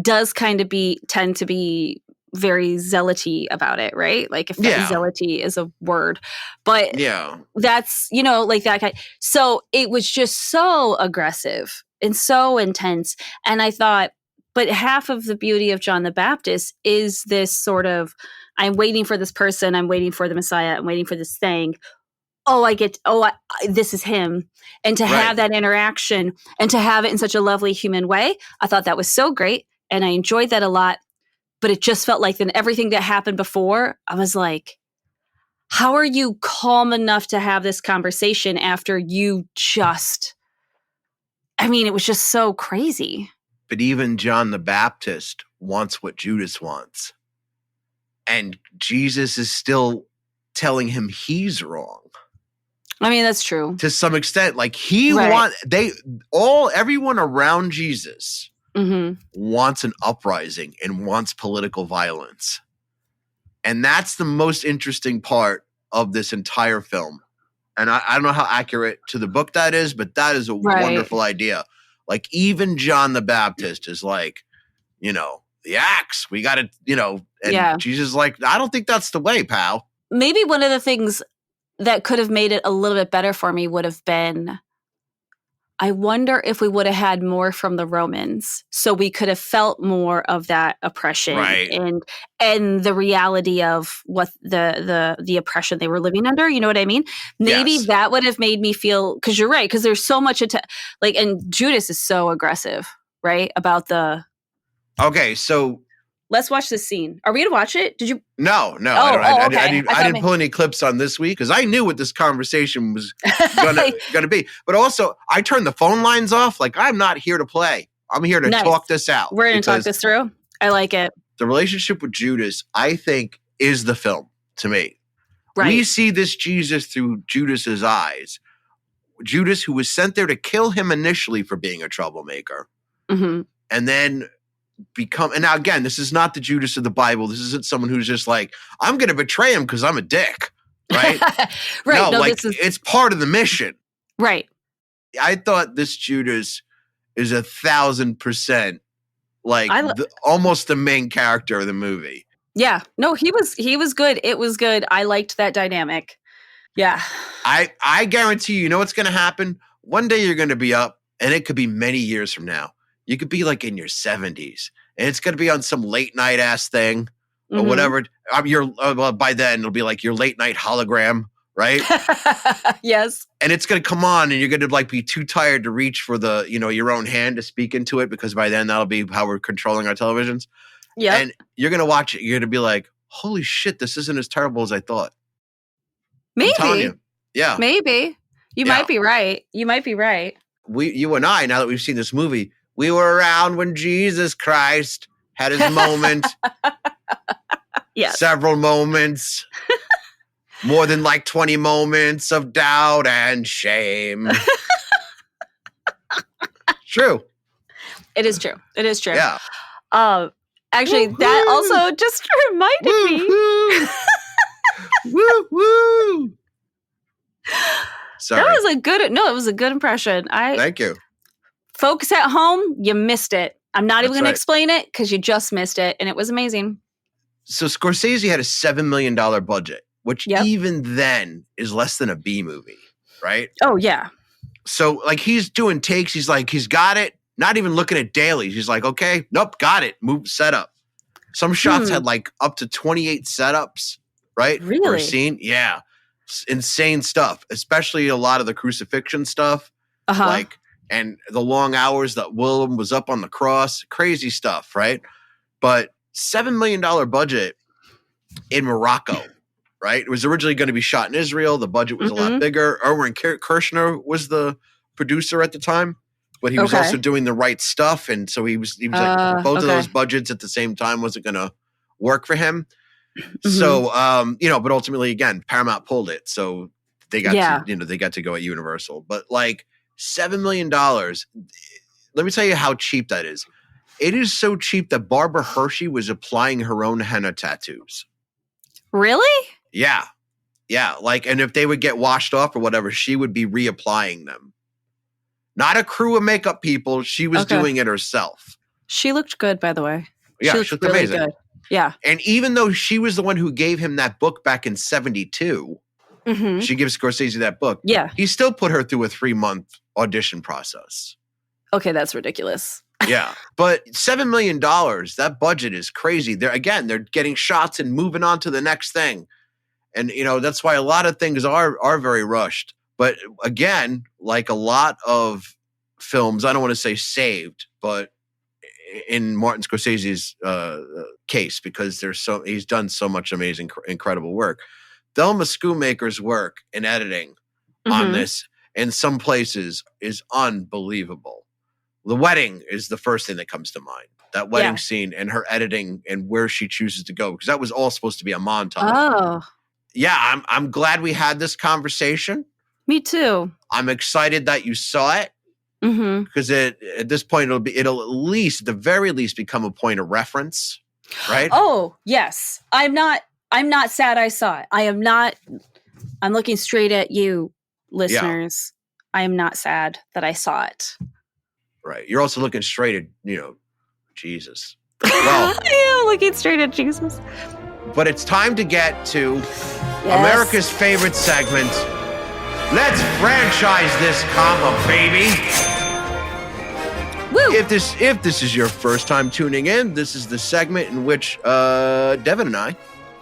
does kind of tend to be very zealoty about it, right? Like, if zealoty is a word, but that's like that kind. So it was just so aggressive and so intense, and I thought, but half of the beauty of John the Baptist is this sort of, I'm waiting for this person, I'm waiting for the Messiah, I'm waiting for this thing. This is him. And to have that interaction and to have it in such a lovely human way, I thought that was so great. And I enjoyed that a lot. But it just felt like then everything that happened before, I was like, how are you calm enough to have this conversation after you just, it was just so crazy. But even John the Baptist wants what Judas wants. And Jesus is still telling him he's wrong. That's true. To some extent, like everyone around Jesus wants an uprising and wants political violence. And that's the most interesting part of this entire film. And I don't know how accurate to the book that is, but that is a wonderful idea. Like, even John the Baptist is like, the axe, we got to, and Jesus is like, I don't think that's the way, pal. Maybe one of the things that could have made it a little bit better for me would have been, I wonder if we would have had more from the Romans, so we could have felt more of that oppression and the reality of what the oppression they were living under. You know what I mean? Maybe that would have made me feel, because you're right, because there's so much and Judas is so aggressive, right? About the. Okay, so Let's watch this scene. Are we gonna watch it? Did you? No. Okay. I didn't pull any clips on this week because I knew what this conversation was gonna be. But also, I turned the phone lines off. Like, I'm not here to play. I'm here to talk this out. We're gonna talk this through. I like it. The relationship with Judas, I think, is the film to me. Right. We see this Jesus through Judas's eyes. Judas, who was sent there to kill him initially for being a troublemaker, and then and now again, this is not the Judas of the Bible. This isn't someone who's just like, I'm going to betray him because I'm a dick, right? Right. No, like, it's part of the mission. Right. I thought this Judas is 1,000% like almost the main character of the movie. Yeah. No, he was good. It was good. I liked that dynamic. Yeah. I guarantee you know what's going to happen? One day you're going to be up, and it could be many years from now. You could be like in your 70s, and it's going to be on some late night ass thing or whatever. By then it'll be like your late night hologram, right? Yes. And it's going to come on, and you're going to like be too tired to reach for the, your own hand to speak into it, because by then that'll be how we're controlling our televisions. Yeah. And you're going to watch it. You're going to be like, holy shit, this isn't as terrible as I thought. Maybe. I'm telling you. Yeah. Maybe. You might be right. You might be right. You and I, now that we've seen this movie, we were around when Jesus Christ had his moment. Yes. Several moments. More than like 20 moments of doubt and shame. True. It is true. It is true. Yeah. Actually, that also just reminded me. Woo! Sorry. That was it was a good impression. Thank you. Folks at home, you missed it. I'm not even going to right. explain it because you just missed it, and it was amazing. So Scorsese had a $7 million budget, which even then is less than a B movie, right? Oh, yeah. So like he's doing takes. He's like, he's got it. Not even looking at dailies. He's like, okay, nope, got it. Move setup. Some shots had like up to 28 setups, right? Really? For a scene. Yeah. Insane stuff, especially a lot of the crucifixion stuff. Like, and the long hours that Willem was up on the cross, crazy stuff, right? But $7 million budget in Morocco, right? It was originally going to be shot in Israel. The budget was a lot bigger. Erwin Kirshner was the producer at the time, but he was also doing the right stuff. And so he was like, both of those budgets at the same time wasn't going to work for him. So, but ultimately, again, Paramount pulled it. So they got to, they got to go at Universal. But like $7 million, let me tell you how cheap that is. It is so cheap that Barbara Hershey was applying her own henna tattoos. Really? Yeah. Yeah. Like, and if they would get washed off or whatever, she would be reapplying them. Not a crew of makeup people. She was doing it herself. She looked good, by the way. Yeah, she looked really amazing. Good. Yeah. And even though she was the one who gave him that book back in 1972, she gives Scorsese that book. Yeah. He still put her through a 3-month audition process. Okay, that's ridiculous. Yeah. But $7 million, that budget is crazy. They're getting shots and moving on to the next thing. And, that's why a lot of things are very rushed. But again, like a lot of films, I don't want to say saved, but in Martin Scorsese's case, because he's done so much amazing, incredible work. Thelma Schoonmaker's work in editing on this in some places is unbelievable. The wedding is the first thing that comes to mind. That wedding scene and her editing and where she chooses to go, because that was all supposed to be a montage. Oh. Yeah, I'm glad we had this conversation. Me too. I'm excited that you saw it. Because at this point it'll at least, at the very least, become a point of reference, right? Oh yes, I'm not sad I saw it. I'm looking straight at you, listeners. I am not sad that I saw it. Right. You're also looking straight at Jesus. Well, I am looking straight at Jesus. But it's time to get to America's favorite segment. Let's franchise this comma, baby. Woo. If this is your first time tuning in, this is the segment in which Devin and I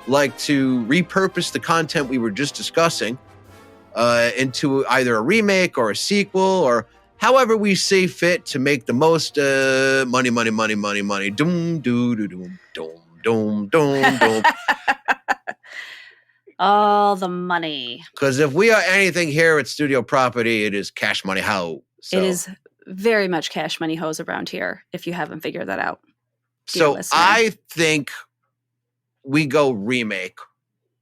like to repurpose the content we were just discussing into either a remake or a sequel, or however we see fit to make the most money. Doom, doo, doo, doom, doom, doom, doom, doom. All the money. Because if we are anything here at Studio Property, it is cash money how. So. It is very much cash money hose around here, if you haven't figured that out. So I think we go remake.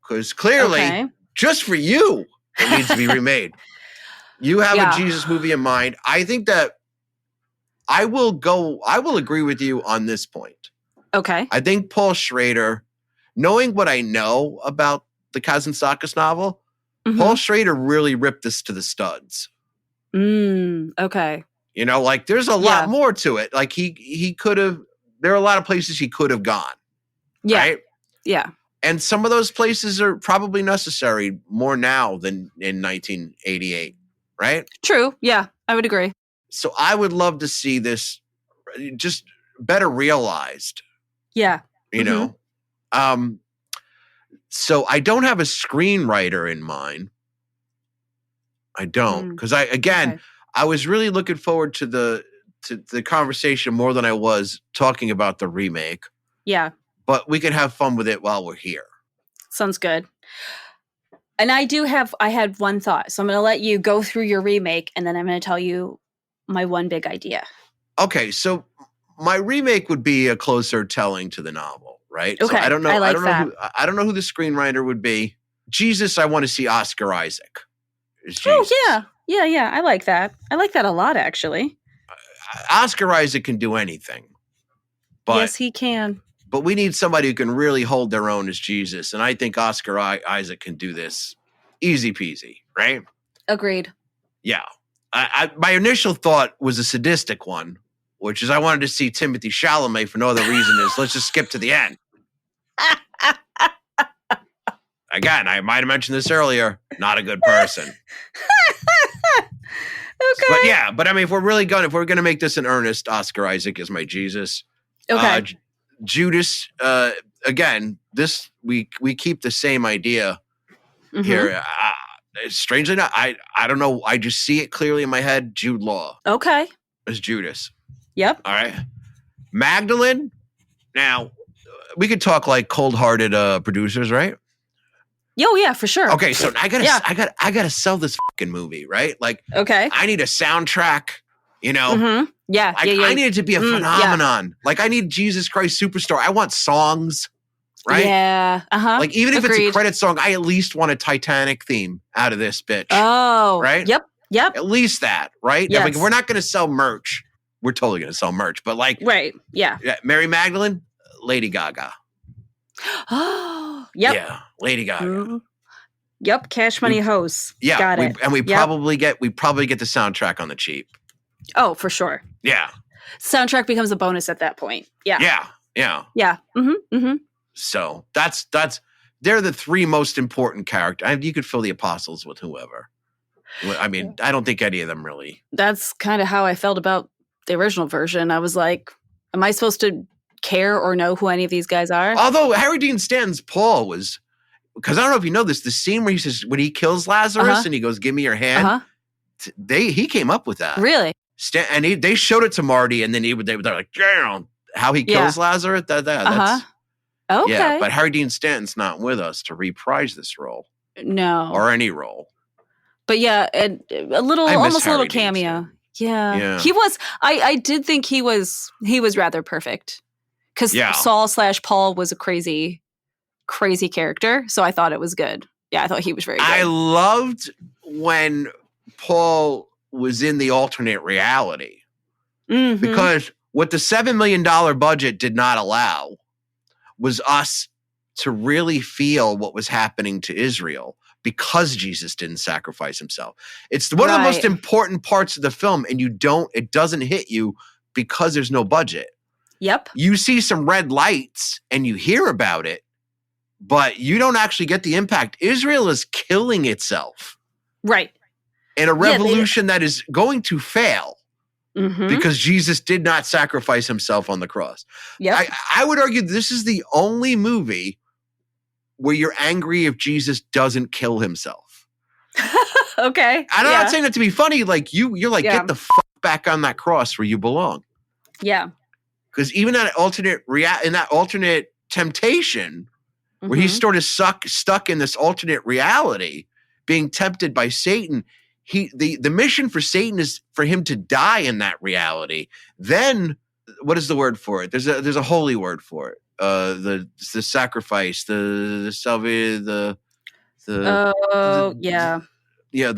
Because clearly, just for you, it needs to be remade. You have a Jesus movie in mind. I think that I will agree with you on this point. Okay. I think Paul Schrader, knowing what I know about the Kazantzakis novel, Paul Schrader really ripped this to the studs. Okay. You know, like there's a lot more to it. Like he could have, there are a lot of places he could have gone. Yeah. Right? Yeah. And some of those places are probably necessary more now than in 1988. Right? True. Yeah, I would agree. So I would love to see this just better realized. Yeah. You know? So I don't have a screenwriter in mind. I don't. Because I was really looking forward to the conversation more than I was talking about the remake. Yeah. But we can have fun with it while we're here. Sounds good. And I had one thought. So I'm going to let you go through your remake and then I'm going to tell you my one big idea. Okay. So my remake would be a closer telling to the novel, right? Okay. So I don't know. I don't know who the screenwriter would be. Jesus, I want to see Oscar Isaac. Oh, yeah. Yeah. I like that. I like that a lot, actually. Oscar Isaac can do anything. But, yes, he can. But we need somebody who can really hold their own as Jesus. And I think Oscar Isaac can do this easy peasy, right? Agreed. Yeah. My initial thought was a sadistic one, which is I wanted to see Timothy Chalamet for no other reason is let's just skip to the end. Again, I might have mentioned this earlier. Not a good person. Okay. But I mean, if we're going to make this in earnest, Oscar Isaac is my Jesus. Okay. Judas, again, this we keep the same idea here. Strangely enough, I don't know. I just see it clearly in my head. Jude Law. Okay. As Judas. Yep. All right. Magdalene. Now, we could talk like cold-hearted producers, right? Oh yeah, for sure. Okay, so I gotta sell this fucking movie, right? Like, okay, I need a soundtrack. You know, yeah. I need it to be a phenomenon. Yeah. Like, I need Jesus Christ Superstar. I want songs, right? Yeah. Like, even if it's a credit song, I at least want a Titanic theme out of this bitch. Oh, right. Yep. At least that, right? Yes. Like, we're not going to sell merch. We're totally going to sell merch, but like, right? Yeah. Mary Magdalene, Lady Gaga. Oh, yep. Yeah, Lady Gaga. Yep, Cash Money Hose. Yeah, got it. And we probably get the soundtrack on the cheap. Oh, for sure. Yeah. Soundtrack becomes a bonus at that point. Yeah. Yeah. So they're the three most important characters. You could fill the apostles with whoever. I mean, I don't think any of them really. That's kind of how I felt about the original version. I was like, am I supposed to care or know who any of these guys are? Although Harry Dean Stanton's Paul was, because I don't know if you know this, the scene where he says, when he kills Lazarus and he goes, give me your hand. He came up with that. Really? And they showed it to Marty, and then they're like, damn, how he kills Lazarus. That's okay. Yeah, but Harry Dean Stanton's not with us to reprise this role. No, or any role. But yeah, and almost a little cameo. Yeah, he was. I did think he was rather perfect because Saul/Paul was a crazy character, so I thought it was good. Yeah, I thought he was very good. I loved when Paul was in the alternate reality because what the $7 million budget did not allow was us to really feel what was happening to Israel because Jesus didn't sacrifice himself. It's one of the most important parts of the film, and it doesn't hit you because there's no budget. Yep. You see some red lights and you hear about it, but you don't actually get the impact. Israel is killing itself. Right. In a revolution that is going to fail because Jesus did not sacrifice himself on the cross. Yep. I would argue this is the only movie where you're angry if Jesus doesn't kill himself. Okay. I'm not saying that to be funny. Like you're like, get the fuck back on that cross where you belong. Yeah. Because even that in that alternate temptation, where he's sort of stuck in this alternate reality, being tempted by Satan, the mission for Satan is for him to die in that reality. Then, what is the word for it? There's a holy word for it. The sacrifice, the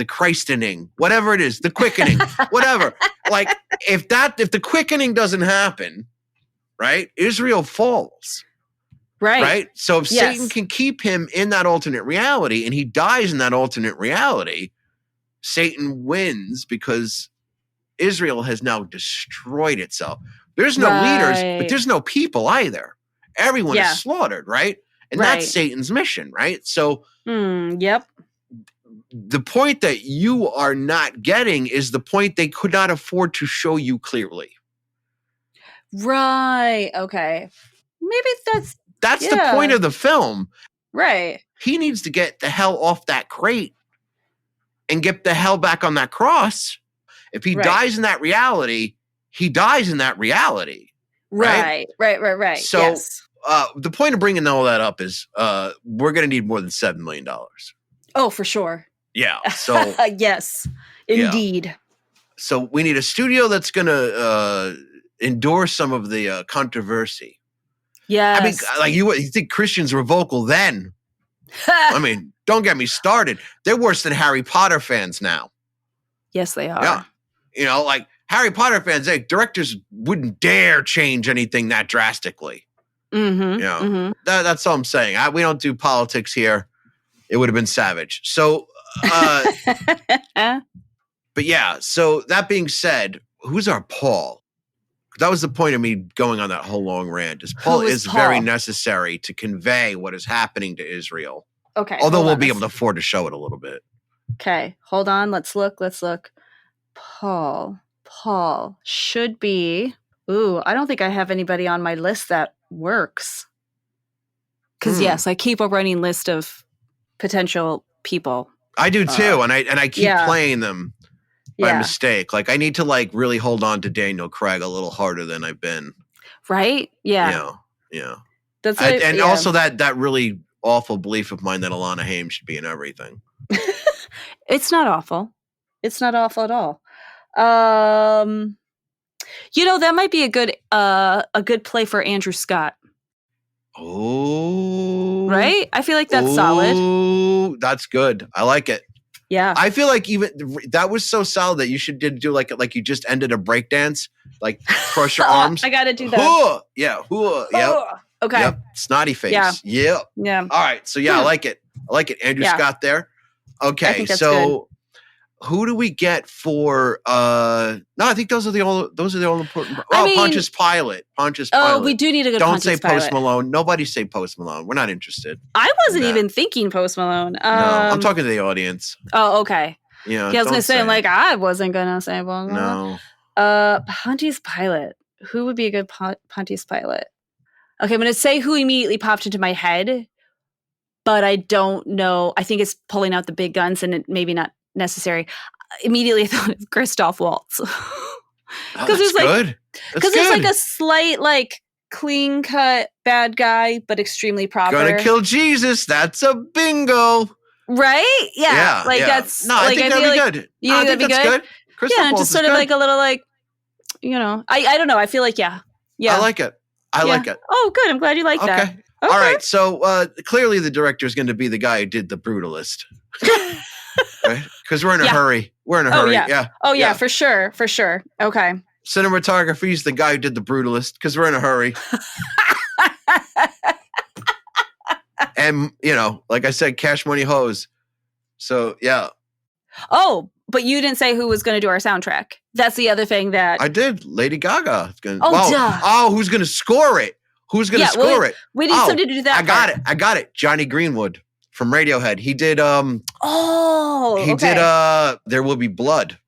Christening, whatever it is, the quickening, whatever. Like if the quickening doesn't happen, right? Israel falls. Right. So if Satan can keep him in that alternate reality and he dies in that alternate reality, Satan wins because Israel has now destroyed itself. There's no leaders, but there's no people either. Everyone is slaughtered, right? And that's Satan's mission, right? So the point that you are not getting is the point they could not afford to show you clearly. Right. Okay. Maybe that's the point of the film. Right. He needs to get the hell off that crate and get the hell back on that cross. If he dies in that reality, he dies in that reality. Right. So the point of bringing all that up is we're going to need more than $7 million. Oh, for sure. Yeah. So yes, indeed. Yeah. So we need a studio that's going to endure some of the controversy. Yes. I mean, like you think Christians were vocal then? I mean, don't get me started. They're worse than Harry Potter fans now. Yes, they are. Yeah. You know, like Harry Potter fans, directors wouldn't dare change anything that drastically. You know, that's all I'm saying. We don't do politics here. It would have been savage. So, but yeah. So that being said, who's our Paul? That was the point of me going on that whole long rant. Paul is very necessary to convey what is happening to Israel. Okay. Although we'll be able to afford to show it a little bit. Okay. Hold on. Let's look. Paul should be. Ooh, I don't think I have anybody on my list that works. Because yes, I keep a running list of potential people. I do too, and I keep playing them by mistake. Like I need to really hold on to Daniel Craig a little harder than I've been. Right? Yeah. Yeah. That's also that really awful belief of mine that Alana Haim should be in everything. It's not awful. It's not awful at all. That might be a good play for Andrew Scott. Oh. Right? I feel like that's solid. Oh, that's good. I like it. Yeah. I feel like even that was so solid that you should do like you just ended a breakdance, like cross your arms. I got to do that. Yeah. Yep. Okay. Yep. Snotty face. Yeah. Yep. Yeah. All right. So I like it. Andrew Scott there. Okay. So who do we get for no, I think those are the all important. Pontius Pilate. Oh, we do need a good Don't Pontius say Post Malone. Nobody say Post Malone. We're not interested. I wasn't even thinking Post Malone. No, I'm talking to the audience. Oh, okay. Yeah. I was gonna say I wasn't gonna say Post Malone. No. Pontius Pilate. Who would be a good Pontius Pilate? Okay, I'm gonna say who immediately popped into my head, but I don't know. I think it's pulling out the big guns, and it maybe not necessary. Immediately I thought of Christoph Waltz. Because it's good. Because there's a slight clean cut bad guy, but extremely proper. Gonna kill Jesus. That's a bingo. Right? Yeah. That's no. I think that'd be good. You think that'd be good? Christoph Waltz just sort of good. a little I don't know. I feel like yeah. I like it. I like it. Oh, good. I'm glad you like that. Okay. All right. So clearly the director is going to be the guy who did The Brutalist. Right? Because we're in a hurry. We're in a hurry. Yeah. Oh, yeah. For sure. Okay. Cinematography is the guy who did The Brutalist because we're in a hurry. And, like I said, Cash Money Hose. So, yeah. Oh, but you didn't say who was going to do our soundtrack. That's the other thing that... I did. Lady Gaga. Duh. Oh, who's going to score it? Who's going to score it? We need somebody to do that. I got it. Johnny Greenwood from Radiohead. He did... He did There Will Be Blood.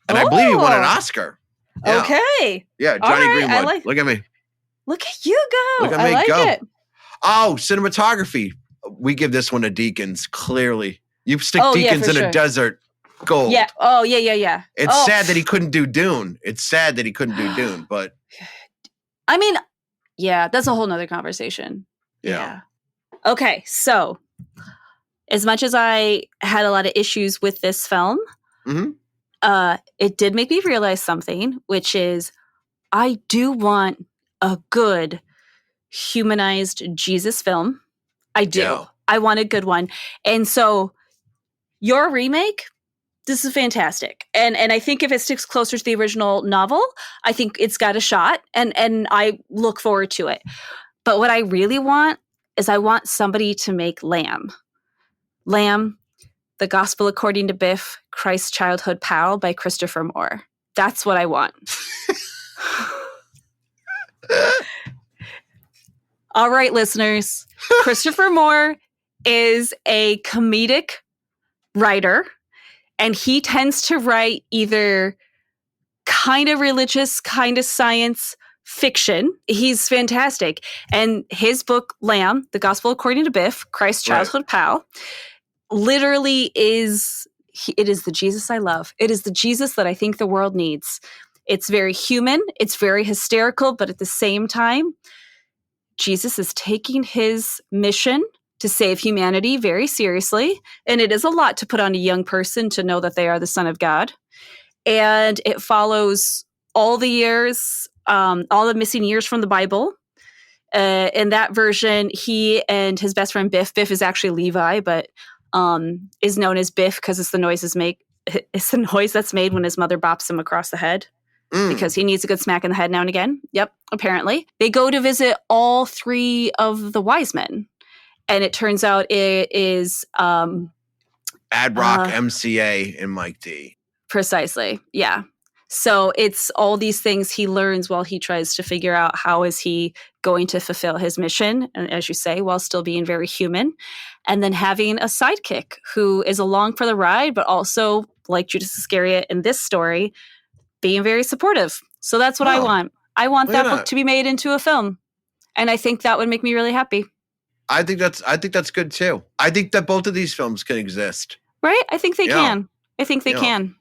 And I believe he won an Oscar. Yeah. Okay. Yeah, Johnny Greenwood. Look at me. Look at you go. Look at me go. It. Oh, cinematography. We give this one to Deacons, clearly. You stick Deacons in a desert. gold. Yeah. Oh, yeah. It's sad that he couldn't do Dune. But I mean, yeah, that's a whole nother conversation. Yeah. Okay, so as much as I had a lot of issues with this film, it did make me realize something, which is I do want a good humanized Jesus film. I do. Yeah. I want a good one. And so your remake, this is fantastic. And I think if it sticks closer to the original novel, I think it's got a shot, and I look forward to it. But what I really want is I want somebody to make Lamb, The Gospel According to Biff, Christ's Childhood Pal by Christopher Moore. That's what I want. All right, listeners. Christopher Moore is a comedic writer, and he tends to write either kind of religious, kind of science fiction. He's fantastic. And his book, Lamb, The Gospel According to Biff, Christ's Childhood Pal, literally it is the Jesus I love. It is the Jesus that I think the world needs. It's very human. It's very hysterical, but at the same time, Jesus is taking his mission to save humanity very seriously. And it is a lot to put on a young person to know that they are the Son of God. And it follows all the years, all the missing years from the Bible. In that version, he and his best friend Biff is actually Levi, but is known as Biff because it's the noise that's made when his mother bops him across the head. Because he needs a good smack in the head now and again. Yep, apparently. They go to visit all three of the wise men. And it turns out it is Ad Rock, MCA, and Mike D. Precisely, yeah. So it's all these things he learns while he tries to figure out how is he going to fulfill his mission, and as you say, while still being very human. And then having a sidekick who is along for the ride, but also, like Judas Iscariot in this story, being very supportive. So that's what I want. I want that book to be made into a film. And I think that would make me really happy. I think that's good too. I think that both of these films can exist. Right? I think they can. I think they can.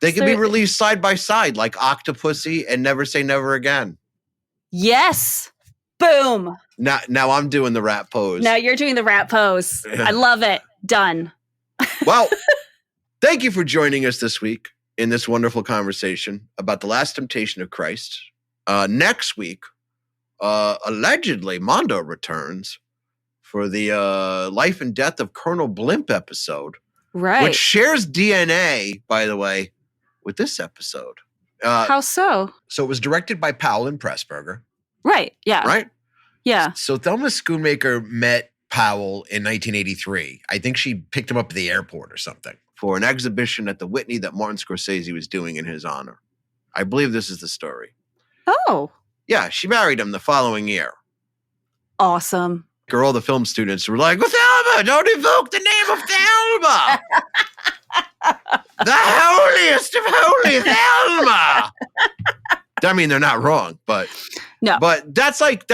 They can be released side by side, like Octopussy and Never Say Never Again. Yes. Boom. Now I'm doing the rat pose. Now you're doing the rat pose. I love it. Done. Well, thank you for joining us this week in this wonderful conversation about The Last Temptation of Christ. Next week, allegedly, Mondo returns for the Life and Death of Colonel Blimp episode. Right. Which shares DNA, by the way, with this episode. How so? So it was directed by Powell and Pressburger. Right, yeah. Right? Yeah. So Thelma Schoonmaker met Powell in 1983. I think she picked him up at the airport or something for an exhibition at the Whitney that Martin Scorsese was doing in his honor. I believe this is the story. Oh. Yeah, she married him the following year. Awesome. All the film students were like, well, Thelma, don't evoke the name of Thelma. The holiest of holy Thelma. I mean, they're not wrong, but no. But that's like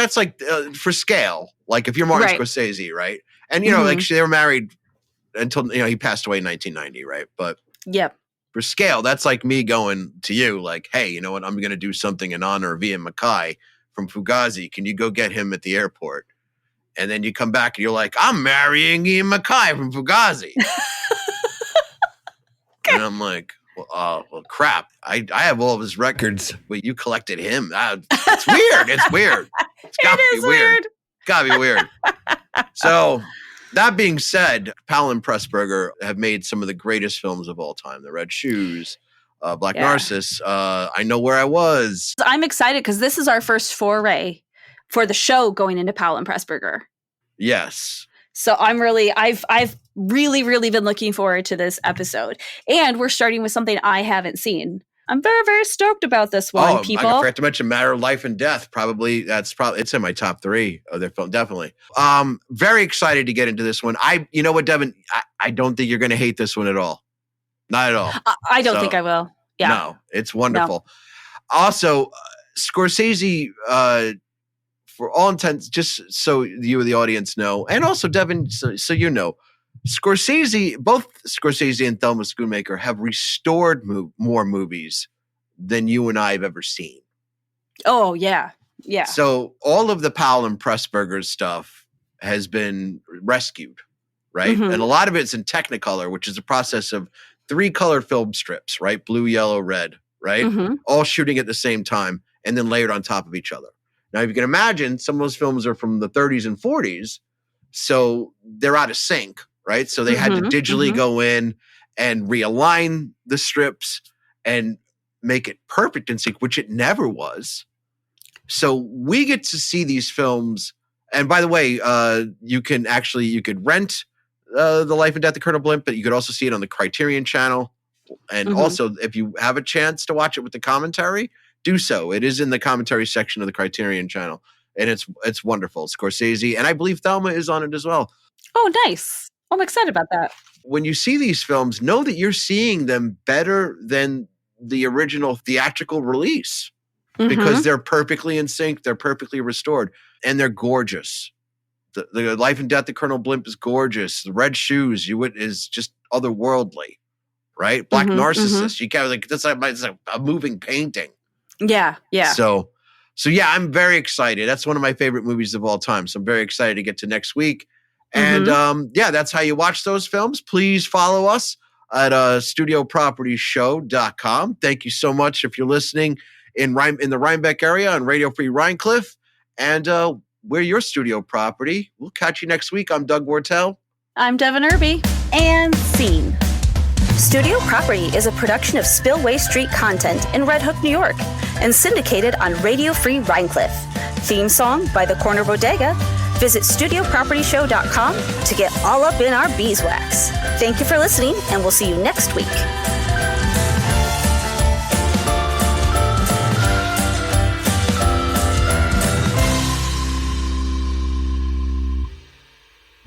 for scale. Like if you're Martin Scorsese, right? And you know, like they were married until he passed away in 1990, right? But for scale, that's like me going to you, like, hey, you know what? I'm going to do something in honor of Ian MacKaye from Fugazi. Can you go get him at the airport? And then you come back and you're like, I'm marrying Ian MacKaye from Fugazi. And I'm like, well, crap. I have all of his records, but you collected him. It's weird. It's weird. It's got to be weird. It's got to be weird. So that being said, Powell and Pressburger have made some of the greatest films of all time. The Red Shoes, Black Narcissus, I Know Where I Was. I'm excited because this is our first foray for the show going into Powell and Pressburger. Yes. So I've really, really been looking forward to this episode. And we're starting with something I haven't seen. I'm very, very stoked about this one, people. I forgot to mention Matter of Life and Death. It's in my top 3 of their film, definitely. Very excited to get into this one. You know what, Devin? I don't think you're going to hate this one at all. Not at all. I don't think I will. Yeah. No, it's wonderful. No. Also, Scorsese, for all intents, just so you, the audience, know, and also Devin, so you know, Both Scorsese and Thelma Schoonmaker have restored more movies than you and I have ever seen. Oh, yeah. Yeah. So all of the Powell and Pressburger stuff has been rescued, right? Mhm. And a lot of it's in Technicolor, which is a process of 3 colored film strips, right? Blue, yellow, red, right? Mhm. All shooting at the same time and then layered on top of each other. Now, if you can imagine, some of those films are from the 30s and 40s, so they're out of sync, right? So they had to Mhm. digitally Mhm. go in and realign the strips and make it perfect in sync, which it never was. So we get to see these films. And by the way, you could rent The Life and Death of Colonel Blimp, but you could also see it on the Criterion channel. And Mhm. also, if you have a chance to watch it with the commentary, do so. It is in the commentary section of the Criterion channel. And it's wonderful. Scorsese, and I believe Thelma is on it as well. Oh, nice. I'm excited about that. When you see these films, know that you're seeing them better than the original theatrical release because Mhm. they're perfectly in sync, they're perfectly restored, and they're gorgeous. The Life and Death of Colonel Blimp is gorgeous. The Red Shoes is just otherworldly, right? Black Mhm. Narcissus, you got it's like a moving painting. Yeah. Yeah. So yeah, I'm very excited. That's one of my favorite movies of all time. So I'm very excited to get to next week. And yeah, that's how you watch those films. Please follow us at studiopropertyshow.com. Thank you so much if you're listening in the Rhinebeck area on Radio Free Rhinecliff. And we're your studio property. We'll catch you next week. I'm Doug Wortell. I'm Devin Irby. And scene. Studio Property is a production of Spillway Street Content in Red Hook, New York, and syndicated on Radio Free Rhinecliff. Theme song by The Corner Bodega. Visit studiopropertyshow.com to get all up in our beeswax. Thank you for listening, and we'll see you next week.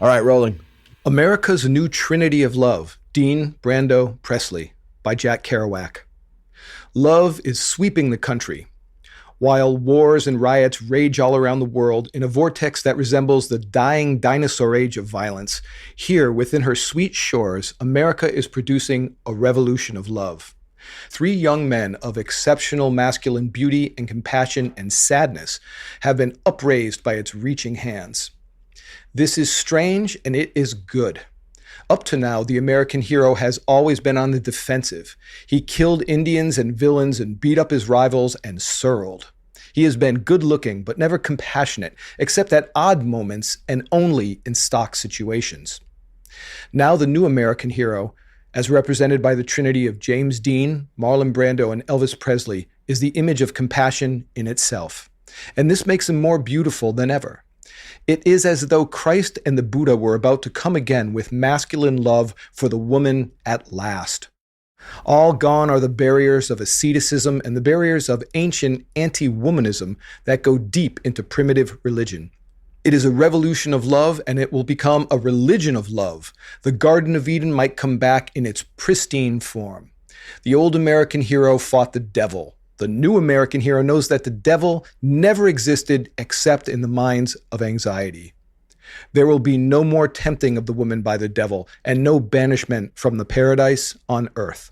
All right, rolling. America's New Trinity of Love, Dean, Brando, Presley, by Jack Kerouac. Love is sweeping the country. While wars and riots rage all around the world in a vortex that resembles the dying dinosaur age of violence, here within her sweet shores, America is producing a revolution of love. 3 young men of exceptional masculine beauty and compassion and sadness have been upraised by its reaching hands. This is strange and it is good. Up to now, the American hero has always been on the defensive. He killed Indians and villains and beat up his rivals and surled. He has been good-looking but never compassionate, except at odd moments and only in stock situations. Now the new American hero, as represented by the trinity of James Dean, Marlon Brando, and Elvis Presley, is the image of compassion in itself. And this makes him more beautiful than ever. It is as though Christ and the Buddha were about to come again with masculine love for the woman at last. All gone are the barriers of asceticism and the barriers of ancient anti-womanism that go deep into primitive religion. It is a revolution of love, and it will become a religion of love. The Garden of Eden might come back in its pristine form. The old American hero fought the devil. The new American hero knows that the devil never existed except in the minds of anxiety. There will be no more tempting of the woman by the devil and no banishment from the paradise on earth.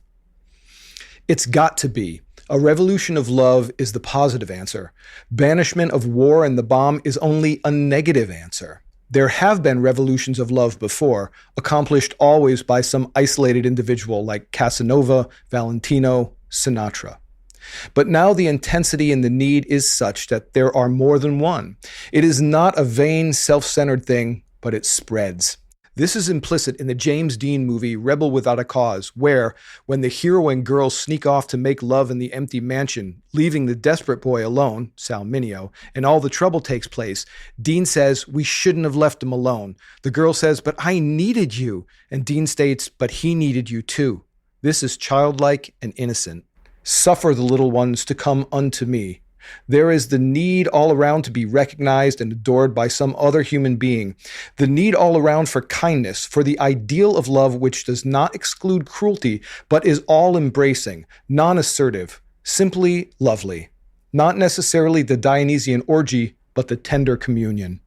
It's got to be. A revolution of love is the positive answer. Banishment of war and the bomb is only a negative answer. There have been revolutions of love before, accomplished always by some isolated individual like Casanova, Valentino, Sinatra. But now the intensity and the need is such that there are more than one. It is not a vain, self-centered thing, but it spreads. This is implicit in the James Dean movie Rebel Without a Cause, where, when the hero and girl sneak off to make love in the empty mansion, leaving the desperate boy alone, Sal Mineo, and all the trouble takes place, Dean says, "We shouldn't have left him alone." The girl says, "But I needed you." And Dean states, "But he needed you too." This is childlike and innocent. Suffer the little ones to come unto me. There is the need all around to be recognized and adored by some other human being. The need all around for kindness, for the ideal of love which does not exclude cruelty, but is all-embracing, non-assertive, simply lovely. Not necessarily the Dionysian orgy, but the tender communion.